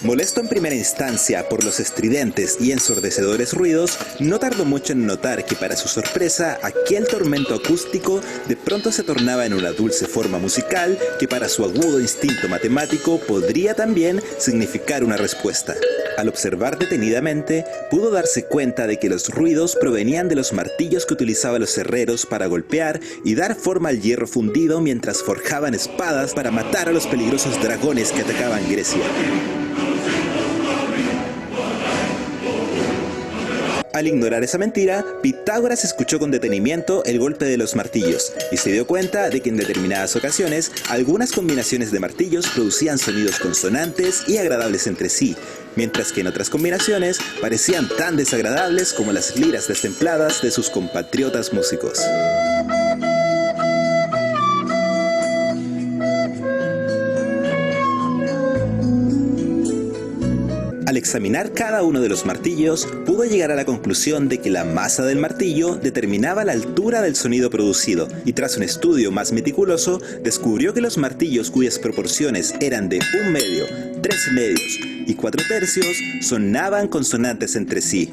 Molesto en primera instancia por los estridentes y ensordecedores ruidos, no tardó mucho en notar que para su sorpresa, aquel tormento acústico de pronto se tornaba en una dulce forma musical que para su agudo instinto matemático podría también significar una respuesta. Al observar detenidamente, pudo darse cuenta de que los ruidos provenían de los martillos que utilizaban los herreros para golpear y dar forma al hierro fundido mientras forjaban espadas para matar a los peligrosos dragones que atacaban Grecia. Al ignorar esa mentira, Pitágoras escuchó con detenimiento el golpe de los martillos y se dio cuenta de que en determinadas ocasiones algunas combinaciones de martillos producían sonidos consonantes y agradables entre sí, mientras que en otras combinaciones parecían tan desagradables como las liras destempladas de sus compatriotas músicos. Al examinar cada uno de los martillos, pudo llegar a la conclusión de que la masa del martillo determinaba la altura del sonido producido, y tras un estudio más meticuloso, descubrió que los martillos cuyas proporciones eran de 1 medio, 3 medios y 4 tercios sonaban consonantes entre sí.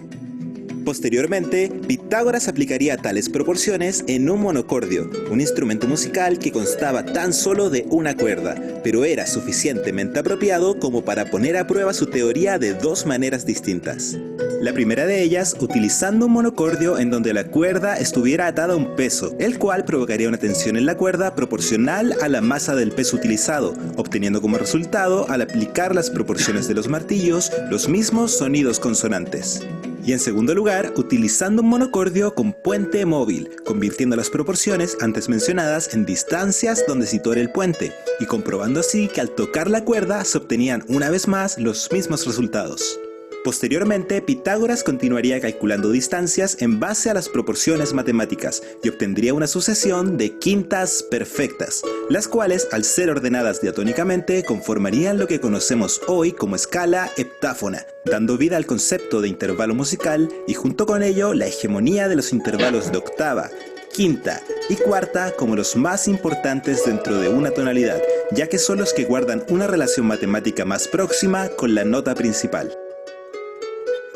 Posteriormente, Pitágoras aplicaría tales proporciones en un monocordio, un instrumento musical que constaba tan solo de una cuerda, pero era suficientemente apropiado como para poner a prueba su teoría de dos maneras distintas. La primera de ellas, utilizando un monocordio en donde la cuerda estuviera atada a un peso, el cual provocaría una tensión en la cuerda proporcional a la masa del peso utilizado, obteniendo como resultado, al aplicar las proporciones de los martillos, los mismos sonidos consonantes. Y en segundo lugar, utilizando un monocordio con puente móvil, convirtiendo las proporciones antes mencionadas en distancias donde situar el puente, y comprobando así que al tocar la cuerda se obtenían una vez más los mismos resultados. Posteriormente, Pitágoras continuaría calculando distancias en base a las proporciones matemáticas y obtendría una sucesión de quintas perfectas, las cuales, al ser ordenadas diatónicamente, conformarían lo que conocemos hoy como escala heptáfona, dando vida al concepto de intervalo musical y junto con ello la hegemonía de los intervalos de octava, quinta y cuarta como los más importantes dentro de una tonalidad, ya que son los que guardan una relación matemática más próxima con la nota principal.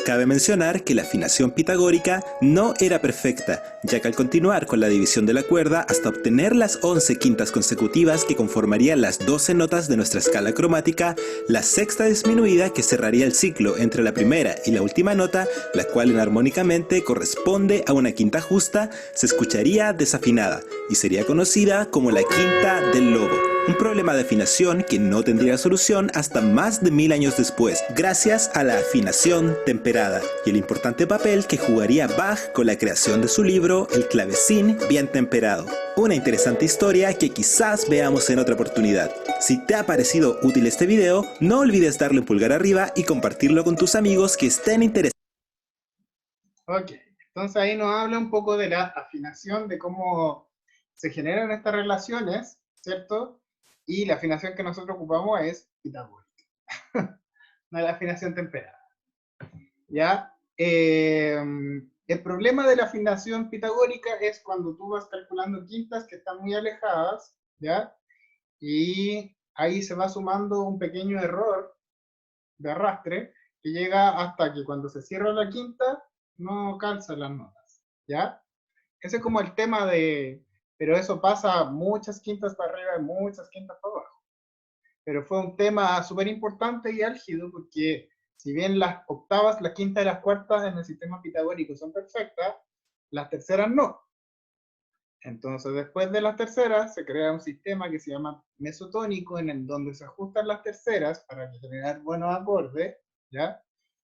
Cabe mencionar que la afinación pitagórica no era perfecta, ya que al continuar con la división de la cuerda hasta obtener las 11 quintas consecutivas que conformarían las 12 notas de nuestra escala cromática, la sexta disminuida que cerraría el ciclo entre la primera y la última nota, la cual enarmónicamente corresponde a una quinta justa, se escucharía desafinada y sería conocida como la quinta del lobo. Un problema de afinación que no tendría solución hasta más de 1000 años después, gracias a la afinación temperada y el importante papel que jugaría Bach con la creación de su libro El clavecín bien temperado. Una interesante historia que quizás veamos en otra oportunidad. Si te ha parecido útil este video, no olvides darle un pulgar arriba y compartirlo con tus amigos que estén interesados. Ok, entonces ahí nos habla un poco de la afinación, de cómo se generan estas relaciones, ¿cierto? Y la afinación que nosotros ocupamos es pitagórica, no es la afinación temperada. ¿Ya? El problema de la afinación pitagórica es cuando tú vas calculando quintas que están muy alejadas, ¿ya? Y ahí se va sumando un pequeño error de arrastre que llega hasta que cuando se cierra la quinta no calzan las notas, ¿ya? Ese es como el tema de... Pero eso pasa muchas quintas para arriba y muchas quintas para abajo. Pero fue un tema súper importante y álgido porque si bien las octavas, las quintas y las cuartas en el sistema pitagórico son perfectas, las terceras no. Entonces después de las terceras se crea un sistema que se llama mesotónico en el donde se ajustan las terceras para generar buenos acordes, ¿ya?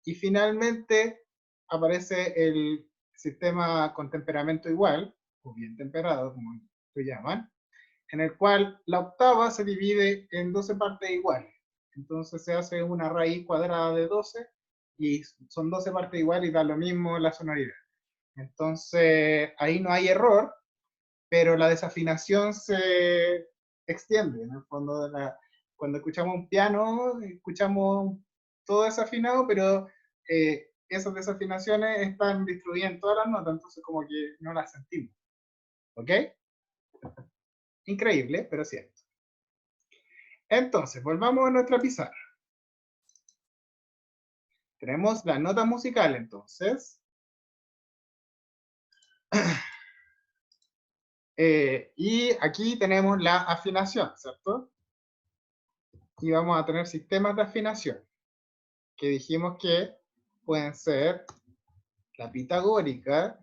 Y finalmente aparece el sistema con temperamento igual, o bien temperado, como lo llaman, en el cual la octava se divide en 12 partes iguales. Entonces se hace una raíz cuadrada de 12 y son 12 partes iguales y da lo mismo la sonoridad. Entonces ahí no hay error, pero la desafinación se extiende. En el fondo, cuando escuchamos un piano, escuchamos todo desafinado, pero esas desafinaciones están distribuidas en todas las notas, entonces como que no las sentimos. ¿Ok? Increíble, pero cierto. Entonces, volvamos a nuestra pizarra. Tenemos la nota musical, entonces. Y aquí tenemos la afinación, ¿cierto? Y vamos a tener sistemas de afinación, que dijimos que pueden ser la pitagórica,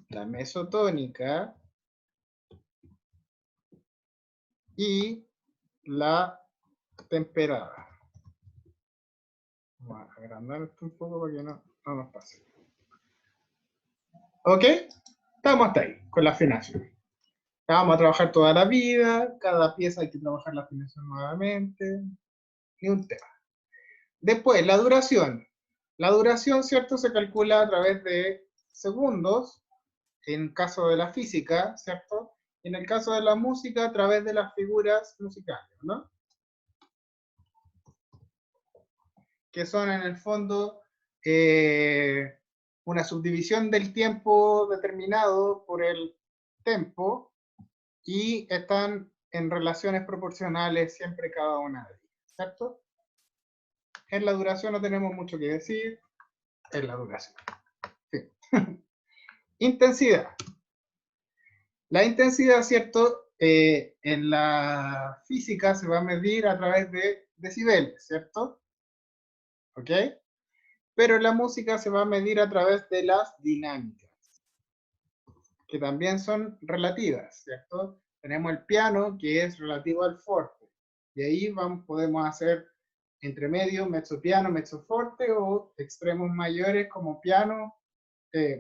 la mesotónica y la temperada. Vamos a agrandar esto un poco para que no nos pase. ¿Ok? Estamos hasta ahí, con la afinación. La vamos a trabajar toda la vida, cada pieza hay que trabajar la afinación nuevamente, y un tema. Después, la duración. La duración, ¿cierto? Se calcula a través de segundos, en caso de la física, ¿cierto? Y en el caso de la música, a través de las figuras musicales, ¿no? Que son en el fondo una subdivisión del tiempo determinado por el tempo y están en relaciones proporcionales siempre cada una de ellas, ¿cierto? En la duración no tenemos mucho que decir. En la duración. Sí. Intensidad. La intensidad, ¿cierto? En la física se va a medir a través de decibeles, ¿cierto? ¿Ok? Pero en la música se va a medir a través de las dinámicas, que también son relativas, ¿cierto? Tenemos el piano, que es relativo al forte. Y ahí podemos hacer entre medio, mezzopiano, mezzoforte, o extremos mayores como piano,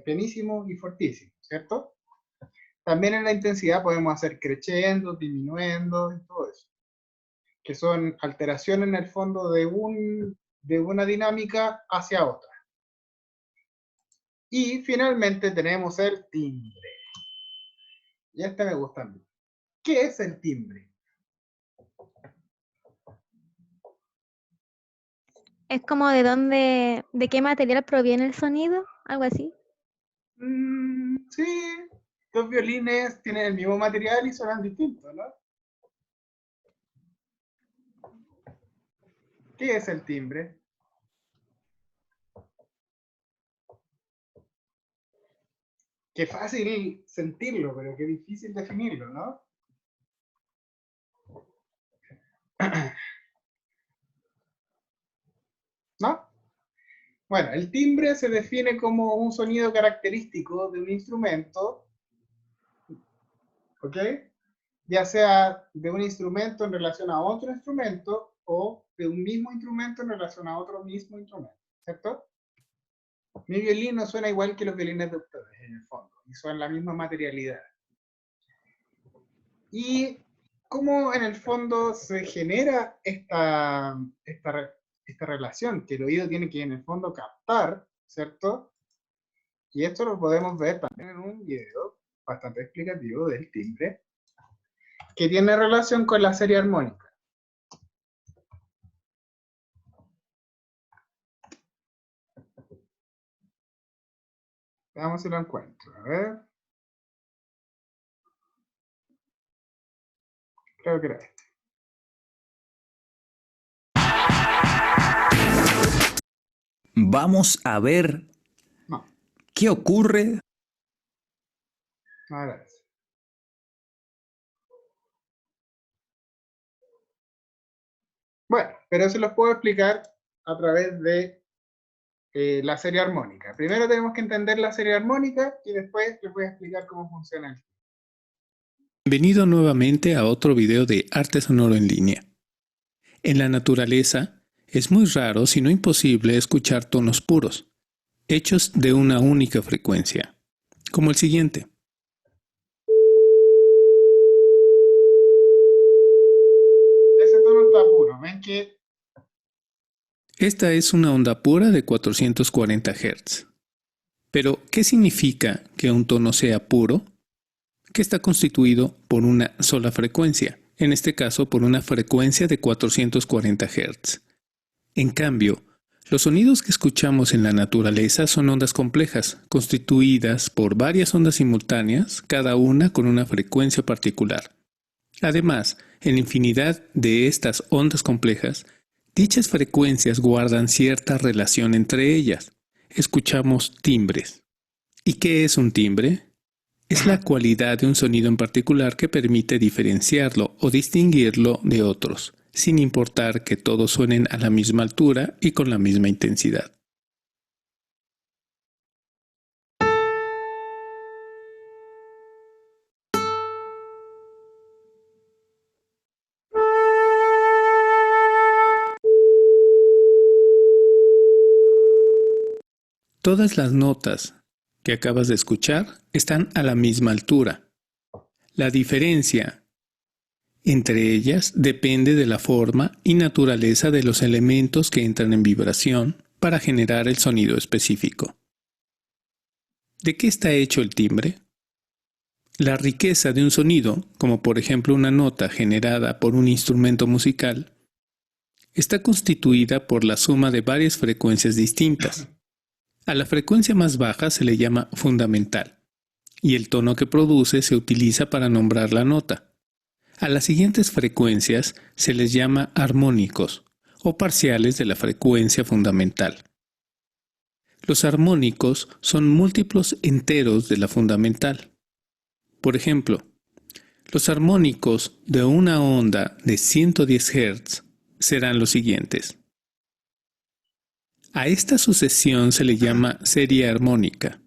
pianísimo y fortísimo, ¿cierto? También en la intensidad podemos hacer crescendo, diminuendo y todo eso, que son alteraciones en el fondo de una dinámica hacia otra. Y finalmente tenemos el timbre. Y este me gusta a mí. ¿Qué es el timbre? Es como de qué material proviene el sonido, algo así. Sí, dos violines tienen el mismo material y suenan distintos, ¿no? ¿Qué es el timbre? Qué fácil sentirlo, pero qué difícil definirlo, ¿no? ¿No? Bueno, el timbre se define como un sonido característico de un instrumento, ¿ok? Ya sea de un instrumento en relación a otro instrumento o de un mismo instrumento en relación a otro mismo instrumento, ¿cierto? Mi violín no suena igual que los violines de ustedes, en el fondo, y son la misma materialidad. Y cómo en el fondo se genera esta relación que el oído tiene que en el fondo captar, ¿cierto? Y esto lo podemos ver también en un video bastante explicativo del timbre, que tiene relación con la serie armónica. Veamos si lo encuentro. A ver. Creo que era este. Vamos a ver No, qué ocurre. no era ese. Bueno, pero se los puedo explicar a través de la serie armónica. Primero tenemos que entender la serie armónica y después les voy a explicar cómo funciona el. Bienvenido nuevamente a otro video de Arte Sonoro en Línea. En la naturaleza, es muy raro, si no imposible, escuchar tonos puros, hechos de una única frecuencia, como el siguiente. Ese tono está puro, ven que. Esta es una onda pura de 440 Hz. Pero, ¿qué significa que un tono sea puro? Que está constituido por una sola frecuencia, en este caso por una frecuencia de 440 Hz. En cambio, los sonidos que escuchamos en la naturaleza son ondas complejas, constituidas por varias ondas simultáneas, cada una con una frecuencia particular. Además, en la infinidad de estas ondas complejas, dichas frecuencias guardan cierta relación entre ellas. Escuchamos timbres. ¿Y qué es un timbre? Es la cualidad de un sonido en particular que permite diferenciarlo o distinguirlo de otros, sin importar que todos suenen a la misma altura y con la misma intensidad. Todas las notas que acabas de escuchar están a la misma altura. La diferencia entre ellas depende de la forma y naturaleza de los elementos que entran en vibración para generar el sonido específico. ¿De qué está hecho el timbre? La riqueza de un sonido, como por ejemplo una nota generada por un instrumento musical, está constituida por la suma de varias frecuencias distintas. A la frecuencia más baja se le llama fundamental, y el tono que produce se utiliza para nombrar la nota. A las siguientes frecuencias se les llama armónicos, o parciales de la frecuencia fundamental. Los armónicos son múltiplos enteros de la fundamental. Por ejemplo, los armónicos de una onda de 110 Hz serán los siguientes. A esta sucesión se le llama serie armónica.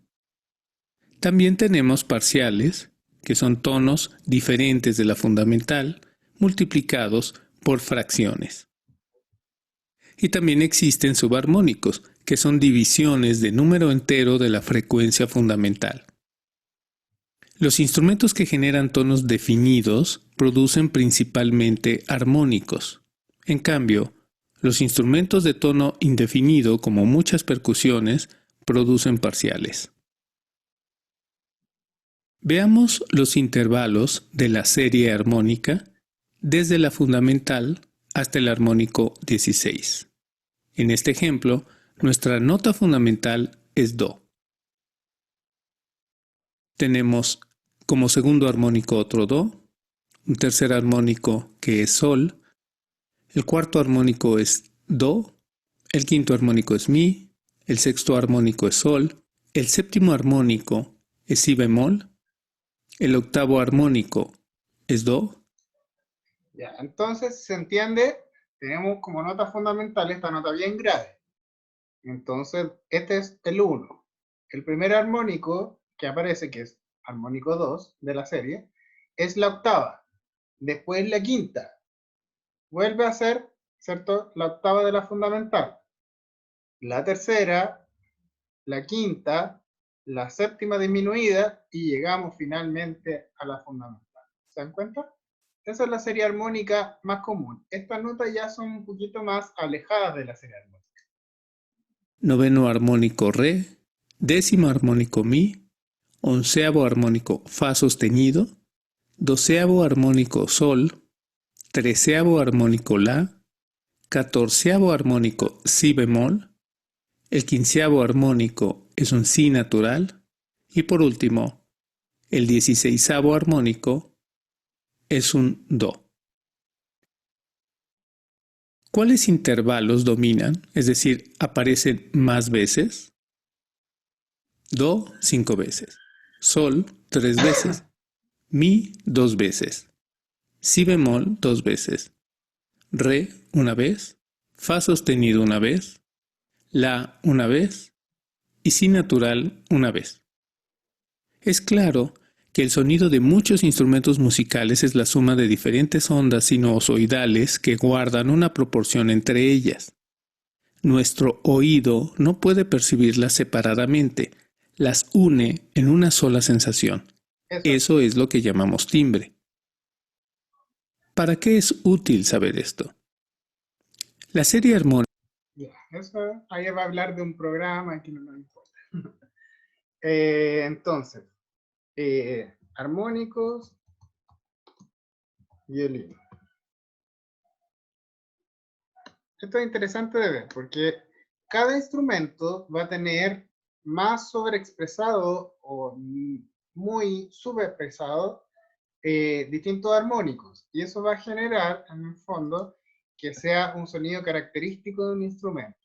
También tenemos parciales, que son tonos diferentes de la fundamental, multiplicados por fracciones. Y también existen subarmónicos, que son divisiones de número entero de la frecuencia fundamental. Los instrumentos que generan tonos definidos producen principalmente armónicos. En cambio, los instrumentos de tono indefinido, como muchas percusiones, producen parciales. Veamos los intervalos de la serie armónica desde la fundamental hasta el armónico 16. En este ejemplo, nuestra nota fundamental es Do. Tenemos como segundo armónico otro Do, un tercer armónico que es Sol, el cuarto armónico es Do, el quinto armónico es Mi, el sexto armónico es Sol, el séptimo armónico es Si bemol, el octavo armónico es Do. Ya, entonces, ¿se entiende? Tenemos como nota fundamental esta nota bien grave. Entonces, este es el 1. El primer armónico que aparece, que es armónico 2 de la serie, es la octava. Después la quinta. Vuelve a ser, ¿cierto?, la octava de la fundamental. La tercera, la quinta, la séptima disminuida y llegamos finalmente a la fundamental. ¿Se dan cuenta? Esa es la serie armónica más común. Estas notas ya son un poquito más alejadas de la serie armónica. Noveno armónico Re, décimo armónico Mi, onceavo armónico Fa sostenido, doceavo armónico Sol, treceavo armónico La, catorceavo armónico Si bemol, el quinceavo armónico es un Si natural y por último, el 16avo armónico es un Do. ¿Cuáles intervalos dominan? Es decir, aparecen más veces. Do 5 veces, Sol 3 veces, Mi 2 veces, Si bemol 2 veces, Re 1 vez, Fa sostenido 1 vez, La 1 vez y Si natural 1 vez. Es claro que el sonido de muchos instrumentos musicales es la suma de diferentes ondas sinusoidales que guardan una proporción entre ellas. Nuestro oído no puede percibirlas separadamente, las une en una sola sensación. Eso es lo que llamamos timbre. ¿Para qué es útil saber esto? La serie armónica. Eso ahí va a hablar de un programa que no nos importa. Entonces, armónicos, violín. Esto es interesante de ver porque cada instrumento va a tener más sobreexpresado o muy subexpresado distintos armónicos y eso va a generar en el fondo que sea un sonido característico de un instrumento.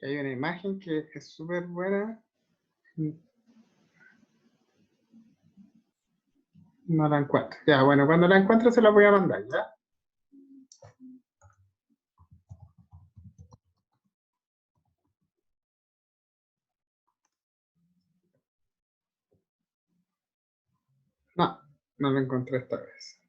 Hay una imagen que es súper buena. No la encuentro. Ya, bueno, cuando la encuentre se la voy a mandar, ¿ya? No la encontré esta vez.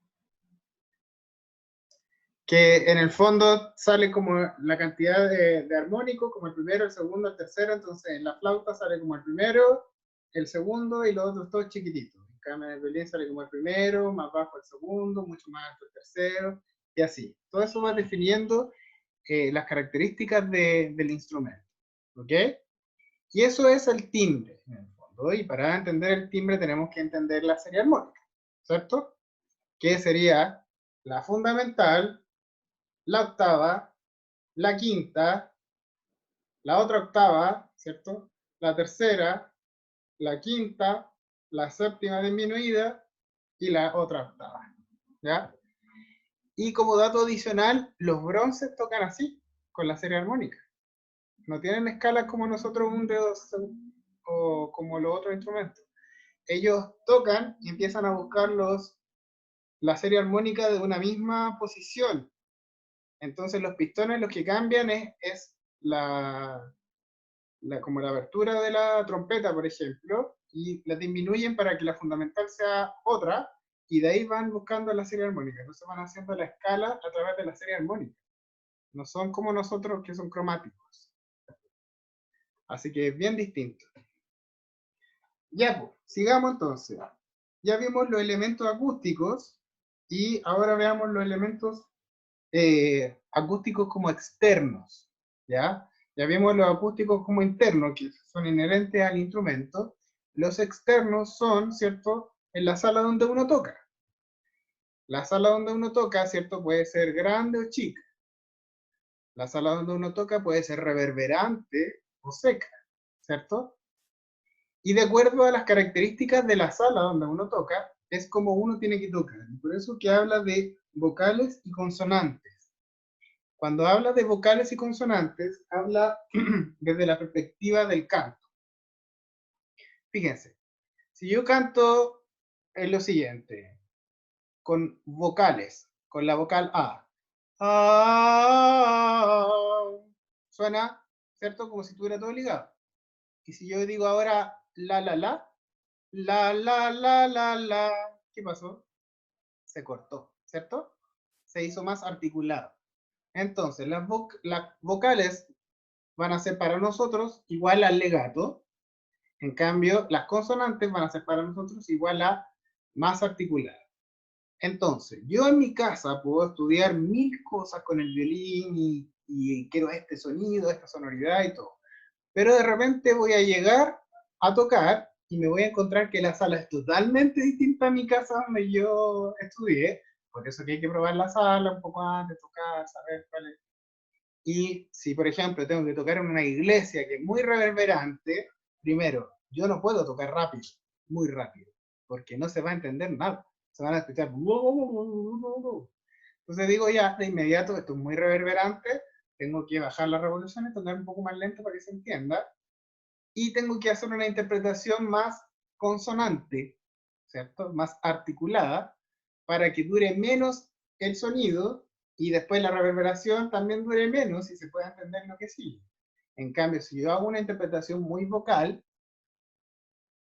Que en el fondo sale como la cantidad de armónicos, como el primero, el segundo, el tercero, entonces en la flauta sale como el primero, el segundo y los otros todos chiquititos. En cambio en el violín sale como el primero, más bajo el segundo, mucho más alto el tercero, y así. Todo eso va definiendo las características del instrumento, ¿ok? Y eso es el timbre, en el fondo, y para entender el timbre tenemos que entender la serie armónica, ¿cierto? Que sería la fundamental, la octava, la quinta, la otra octava, ¿cierto? La tercera, la quinta, la séptima disminuida y la otra octava, ¿ya? Y como dato adicional, los bronces tocan así, con la serie armónica. No tienen escalas como nosotros, un dedo o como los otros instrumentos. Ellos tocan y empiezan a buscar la serie armónica de una misma posición. Entonces los pistones los que cambian es como la abertura de la trompeta, por ejemplo, y la disminuyen para que la fundamental sea otra, y de ahí van buscando la serie armónica. Entonces van haciendo la escala a través de la serie armónica. No son como nosotros que son cromáticos. Así que es bien distinto. Ya, pues, sigamos entonces. Ya vimos los elementos acústicos y ahora veamos los elementos acústicos como externos. ¿Ya? Ya vimos los acústicos como internos, que son inherentes al instrumento. Los externos son, ¿cierto?, en la sala donde uno toca. La sala donde uno toca, ¿cierto?, puede ser grande o chica. La sala donde uno toca puede ser reverberante o seca, ¿cierto? Y de acuerdo a las características de la sala donde uno toca, es como uno tiene que tocar. Por eso que habla de vocales y consonantes. Cuando habla de vocales y consonantes, habla desde la perspectiva del canto. Fíjense, si yo canto en lo siguiente, con vocales, con la vocal A, suena, ¿cierto? Como si estuviera todo ligado. Y si yo digo ahora la, ¿qué pasó? Se cortó, ¿cierto? Se hizo más articulado. Entonces, las vocales van a ser para nosotros igual al legato. En cambio, las consonantes van a ser para nosotros igual a más articulado. Entonces, yo en mi casa puedo estudiar 1000 cosas con el violín y quiero este sonido, esta sonoridad y todo. Pero de repente voy a llegar a tocar y me voy a encontrar que la sala es totalmente distinta a mi casa donde yo estudié. Por eso que hay que probar la sala un poco antes de tocar, saber cuál es. Y si, por ejemplo, tengo que tocar en una iglesia que es muy reverberante, primero, yo no puedo tocar rápido, muy rápido, porque no se va a entender nada. Se van a escuchar. Entonces digo ya, de inmediato, esto es muy reverberante, tengo que bajar las revoluciones, tocar un poco más lento para que se entienda, y tengo que hacer una interpretación más consonante, ¿cierto? Más articulada, para que dure menos el sonido, y después la reverberación también dure menos y se pueda entender lo que sigue. En cambio, si yo hago una interpretación muy vocal,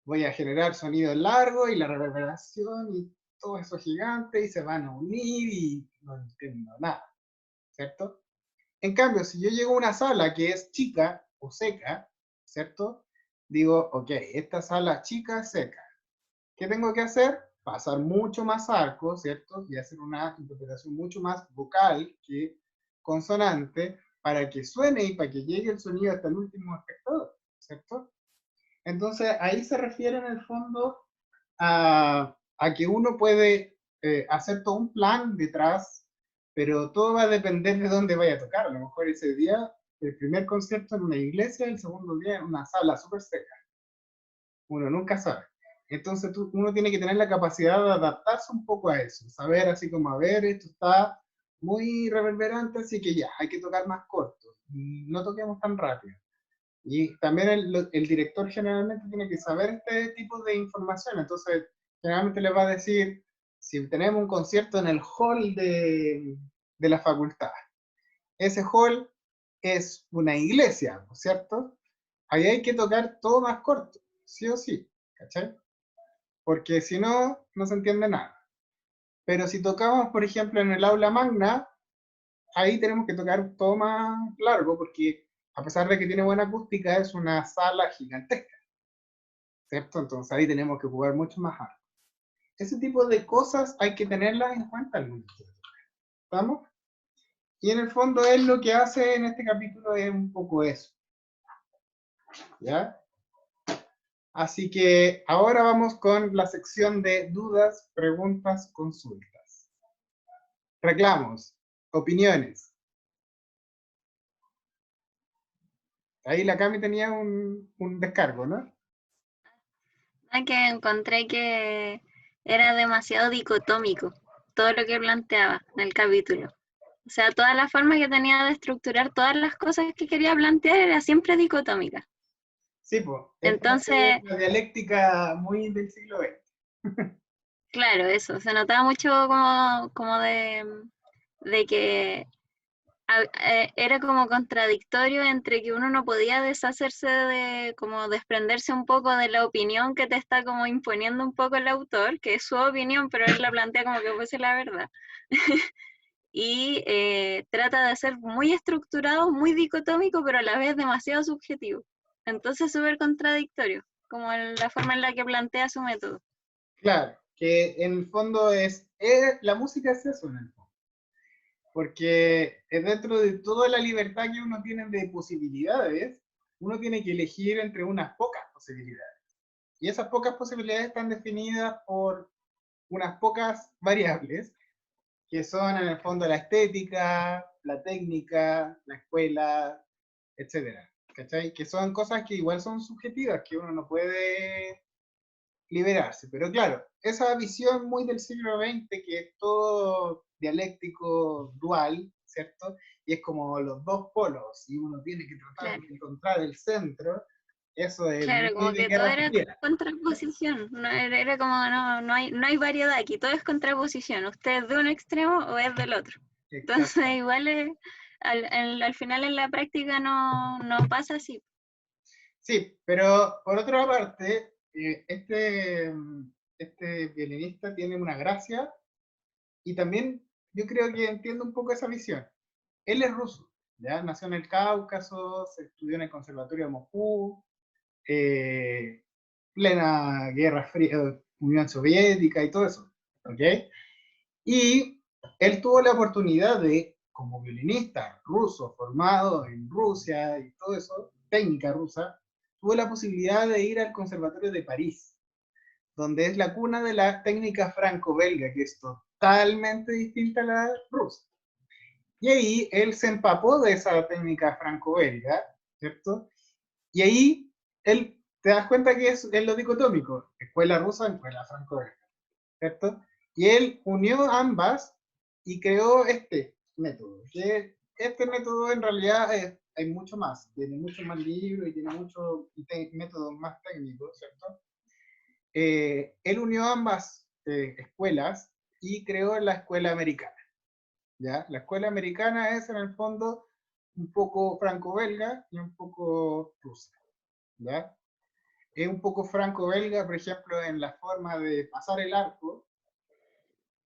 voy a generar sonidos largos y la reverberación y todo eso gigante y se van a unir y no entiendo nada, ¿cierto? En cambio, si yo llego a una sala que es chica o seca, ¿cierto? Digo, ok, esta sala chica, seca. ¿Qué tengo que hacer? Pasar mucho más arco, ¿cierto? Y hacer una interpretación mucho más vocal que consonante para que suene y para que llegue el sonido hasta el último espectador, ¿cierto? Entonces, ahí se refiere en el fondo a que uno puede hacer todo un plan detrás, pero todo va a depender de dónde vaya a tocar. A lo mejor ese día, el primer concierto en una iglesia, el segundo día en una sala súper seca. Uno nunca sabe. Entonces uno tiene que tener la capacidad de adaptarse un poco a eso, saber así como, a ver, esto está muy reverberante, así que ya, hay que tocar más corto, no toquemos tan rápido. Y también el director generalmente tiene que saber este tipo de información, entonces generalmente le va a decir, si tenemos un concierto en el hall de la facultad, ese hall es una iglesia, ¿no es cierto? Ahí hay que tocar todo más corto, sí o sí, ¿cachai? Porque si no, no se entiende nada. Pero si tocamos, por ejemplo, en el aula magna, ahí tenemos que tocar todo más largo, porque a pesar de que tiene buena acústica, es una sala gigantesca, ¿cierto? Entonces ahí tenemos que jugar mucho más alto. Ese tipo de cosas hay que tenerlas en cuenta al momento de tocar. ¿Estamos? Y en el fondo él lo que hace en este capítulo es un poco eso. ¿Ya? Así que ahora vamos con la sección de dudas, preguntas, consultas. Reclamos, opiniones. Ahí la Cami tenía un descargo, ¿no? Que encontré que era demasiado dicotómico todo lo que planteaba en el capítulo. O sea, toda la forma que tenía de estructurar todas las cosas que quería plantear era siempre dicotómica. Sí, pues. Entonces, la dialéctica muy del siglo XX. claro, eso, se notaba mucho como de que era como contradictorio entre que uno no podía deshacerse de, como desprenderse un poco de la opinión que te está como imponiendo un poco el autor, que es su opinión, pero él la plantea como que fuese la verdad. Y trata de ser muy estructurado, muy dicotómico, pero a la vez demasiado subjetivo. Entonces súper contradictorio, como la forma en la que plantea su método. Claro, que en el fondo la música es eso en el fondo. Porque dentro de toda la libertad que uno tiene de posibilidades, uno tiene que elegir entre unas pocas posibilidades. Y esas pocas posibilidades están definidas por unas pocas variables, que son en el fondo la estética, la técnica, la escuela, etcétera. ¿Cachai? Que son cosas que igual son subjetivas, que uno no puede liberarse. Pero claro, esa visión muy del siglo XX, que es todo dialéctico dual, ¿cierto? Y es como los dos polos, y uno tiene que tratar de encontrar el centro, eso es claro, muy como de que todo Guerra era Fría. contraposición, era como no hay variedad aquí, todo es contraposición, usted es de un extremo o es del otro. Entonces igual al final en la práctica no pasa así. Sí, pero por otra parte, este violinista tiene una gracia, y también yo creo que entiendo un poco esa visión. Él es ruso, ¿ya? Nació en el Cáucaso, se estudió en el Conservatorio de Moscú, plena Guerra Fría, Unión Soviética y todo eso, ¿ok? Y él tuvo la oportunidad de, como violinista ruso formado en Rusia y todo eso, técnica rusa, tuvo la posibilidad de ir al Conservatorio de París, donde es la cuna de la técnica franco-belga, que es totalmente distinta a la rusa. Y ahí él se empapó de esa técnica franco-belga, ¿cierto? Y ahí él te das cuenta que es lo dicotómico, escuela rusa, escuela franco-belga, ¿cierto? Y él unió ambas y creó este método, que este método en realidad hay mucho más, tiene mucho más libros y tiene muchos métodos más técnicos, ¿cierto? Él unió ambas escuelas y creó la escuela americana, ¿ya? La escuela americana es en el fondo un poco franco-belga y un poco rusa, ¿ya? Es un poco franco-belga, por ejemplo, en la forma de pasar el arco,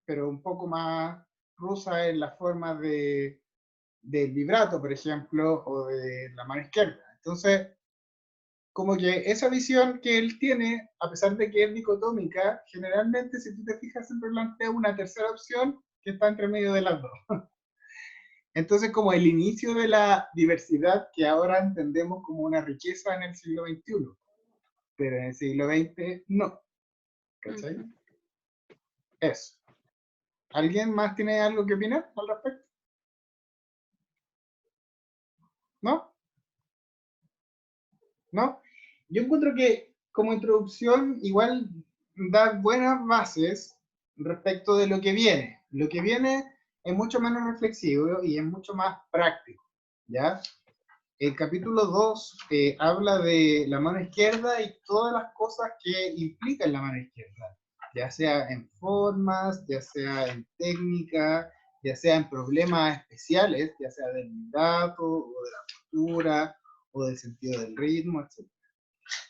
pero un poco más rusa en la forma del vibrato, por ejemplo, o de la mano izquierda. Entonces, como que esa visión que él tiene, a pesar de que es dicotómica, generalmente, si tú te fijas, siempre plantea una tercera opción que está entre medio de las dos. Entonces, como el inicio de la diversidad que ahora entendemos como una riqueza en el siglo XXI, pero en el siglo XX no. ¿Cachai? Eso. ¿Alguien más tiene algo que opinar al respecto? ¿No? ¿No? Yo encuentro que como introducción igual da buenas bases respecto de lo que viene. Lo que viene es mucho menos reflexivo y es mucho más práctico, ¿ya? El capítulo 2 habla de la mano izquierda y todas las cosas que implican la mano izquierda, ya sea en formas, ya sea en técnica, ya sea en problemas especiales, ya sea del vibrato o de la postura o del sentido del ritmo, etc.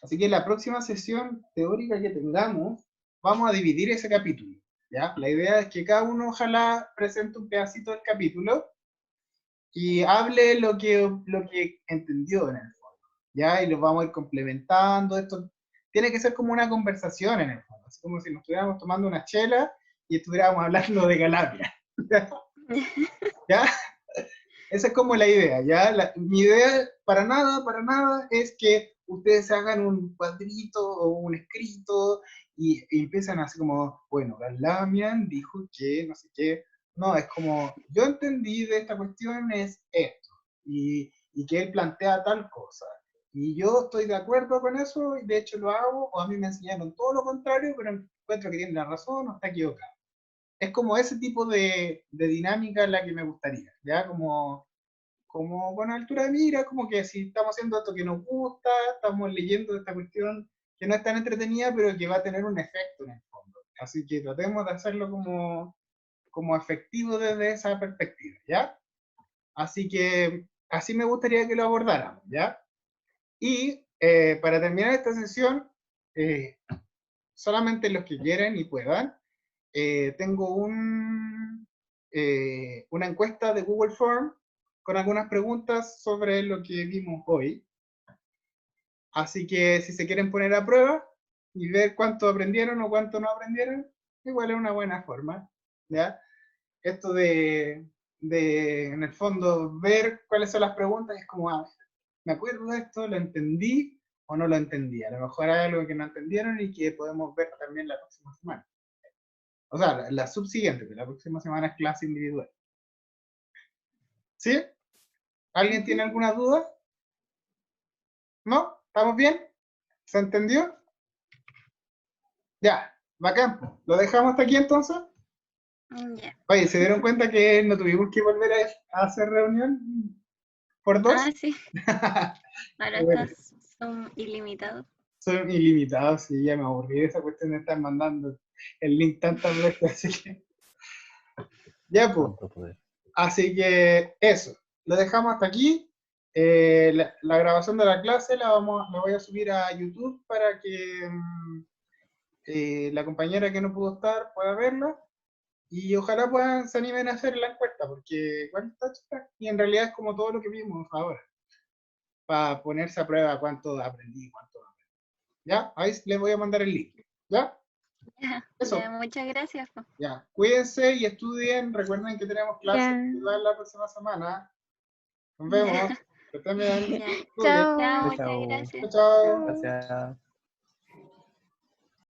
Así que la próxima sesión teórica que tengamos, vamos a dividir ese capítulo, ¿ya? La idea es que cada uno ojalá presente un pedacito del capítulo y hable lo que entendió en el fondo, ¿ya? Y lo vamos a ir complementando. Esto tiene que ser como una conversación en el fondo, así como si nos estuviéramos tomando una chela y estuviéramos hablando de Calabria. ¿Ya? Esa es como la idea, ¿ya? Mi idea para nada es que ustedes hagan un cuadrito o un escrito y empiezan así como, bueno, Galamian dijo que no sé qué. No, es como, yo entendí de esta cuestión es esto, y que él plantea tal cosa. Y yo estoy de acuerdo con eso, y de hecho lo hago, o a mí me enseñaron todo lo contrario, pero encuentro que tiene la razón o está equivocado. Es como ese tipo de dinámica en la que me gustaría, ¿ya? Como con altura de mira, como que si estamos haciendo esto que nos gusta, estamos leyendo esta cuestión que no es tan entretenida, pero que va a tener un efecto en el fondo. Así que tratemos de hacerlo como efectivo desde esa perspectiva, ¿ya? Así que así me gustaría que lo abordáramos, ¿ya? Y para terminar esta sesión, solamente los que quieran y puedan, tengo una encuesta de Google Form con algunas preguntas sobre lo que vimos hoy. Así que si se quieren poner a prueba y ver cuánto aprendieron o cuánto no aprendieron, igual es una buena forma, ¿ya? Esto en el fondo, ver cuáles son las preguntas, es como, me acuerdo de esto, lo entendí o no lo entendí. A lo mejor hay algo que no entendieron y que podemos ver también la próxima semana. O sea, la subsiguiente, que la próxima semana es clase individual. ¿Sí? ¿Alguien tiene alguna duda? ¿No? ¿Estamos bien? ¿Se entendió? Ya, bacán. ¿Lo dejamos hasta aquí entonces? Ya. Oye, ¿se dieron cuenta que no tuvimos que volver a hacer reunión por dos? Ah, sí. Ahora Bueno. son ilimitados. Son ilimitados y ya me aburrí de esa cuestión de estar mandando el link tantas veces, así que... Ya, pues. Así que eso, lo dejamos hasta aquí. La grabación de la clase la voy a subir a YouTube para que la compañera que no pudo estar pueda verla. Y ojalá se animen a hacer la encuesta, porque igual está chata. Y en realidad es como todo lo que vimos ahora, para ponerse a prueba cuánto aprendí, cuánto no aprendí. ¿Ya? Ahí les voy a mandar el link. ¿Ya? Ya, Eso. ya, muchas gracias. Po. Ya, cuídense y estudien. Recuerden que tenemos clases Ya. individual la próxima semana. Nos vemos. Que estén bien. Ya. Cuídense. Chao. Muchas Chao. gracias. Chao. Gracias.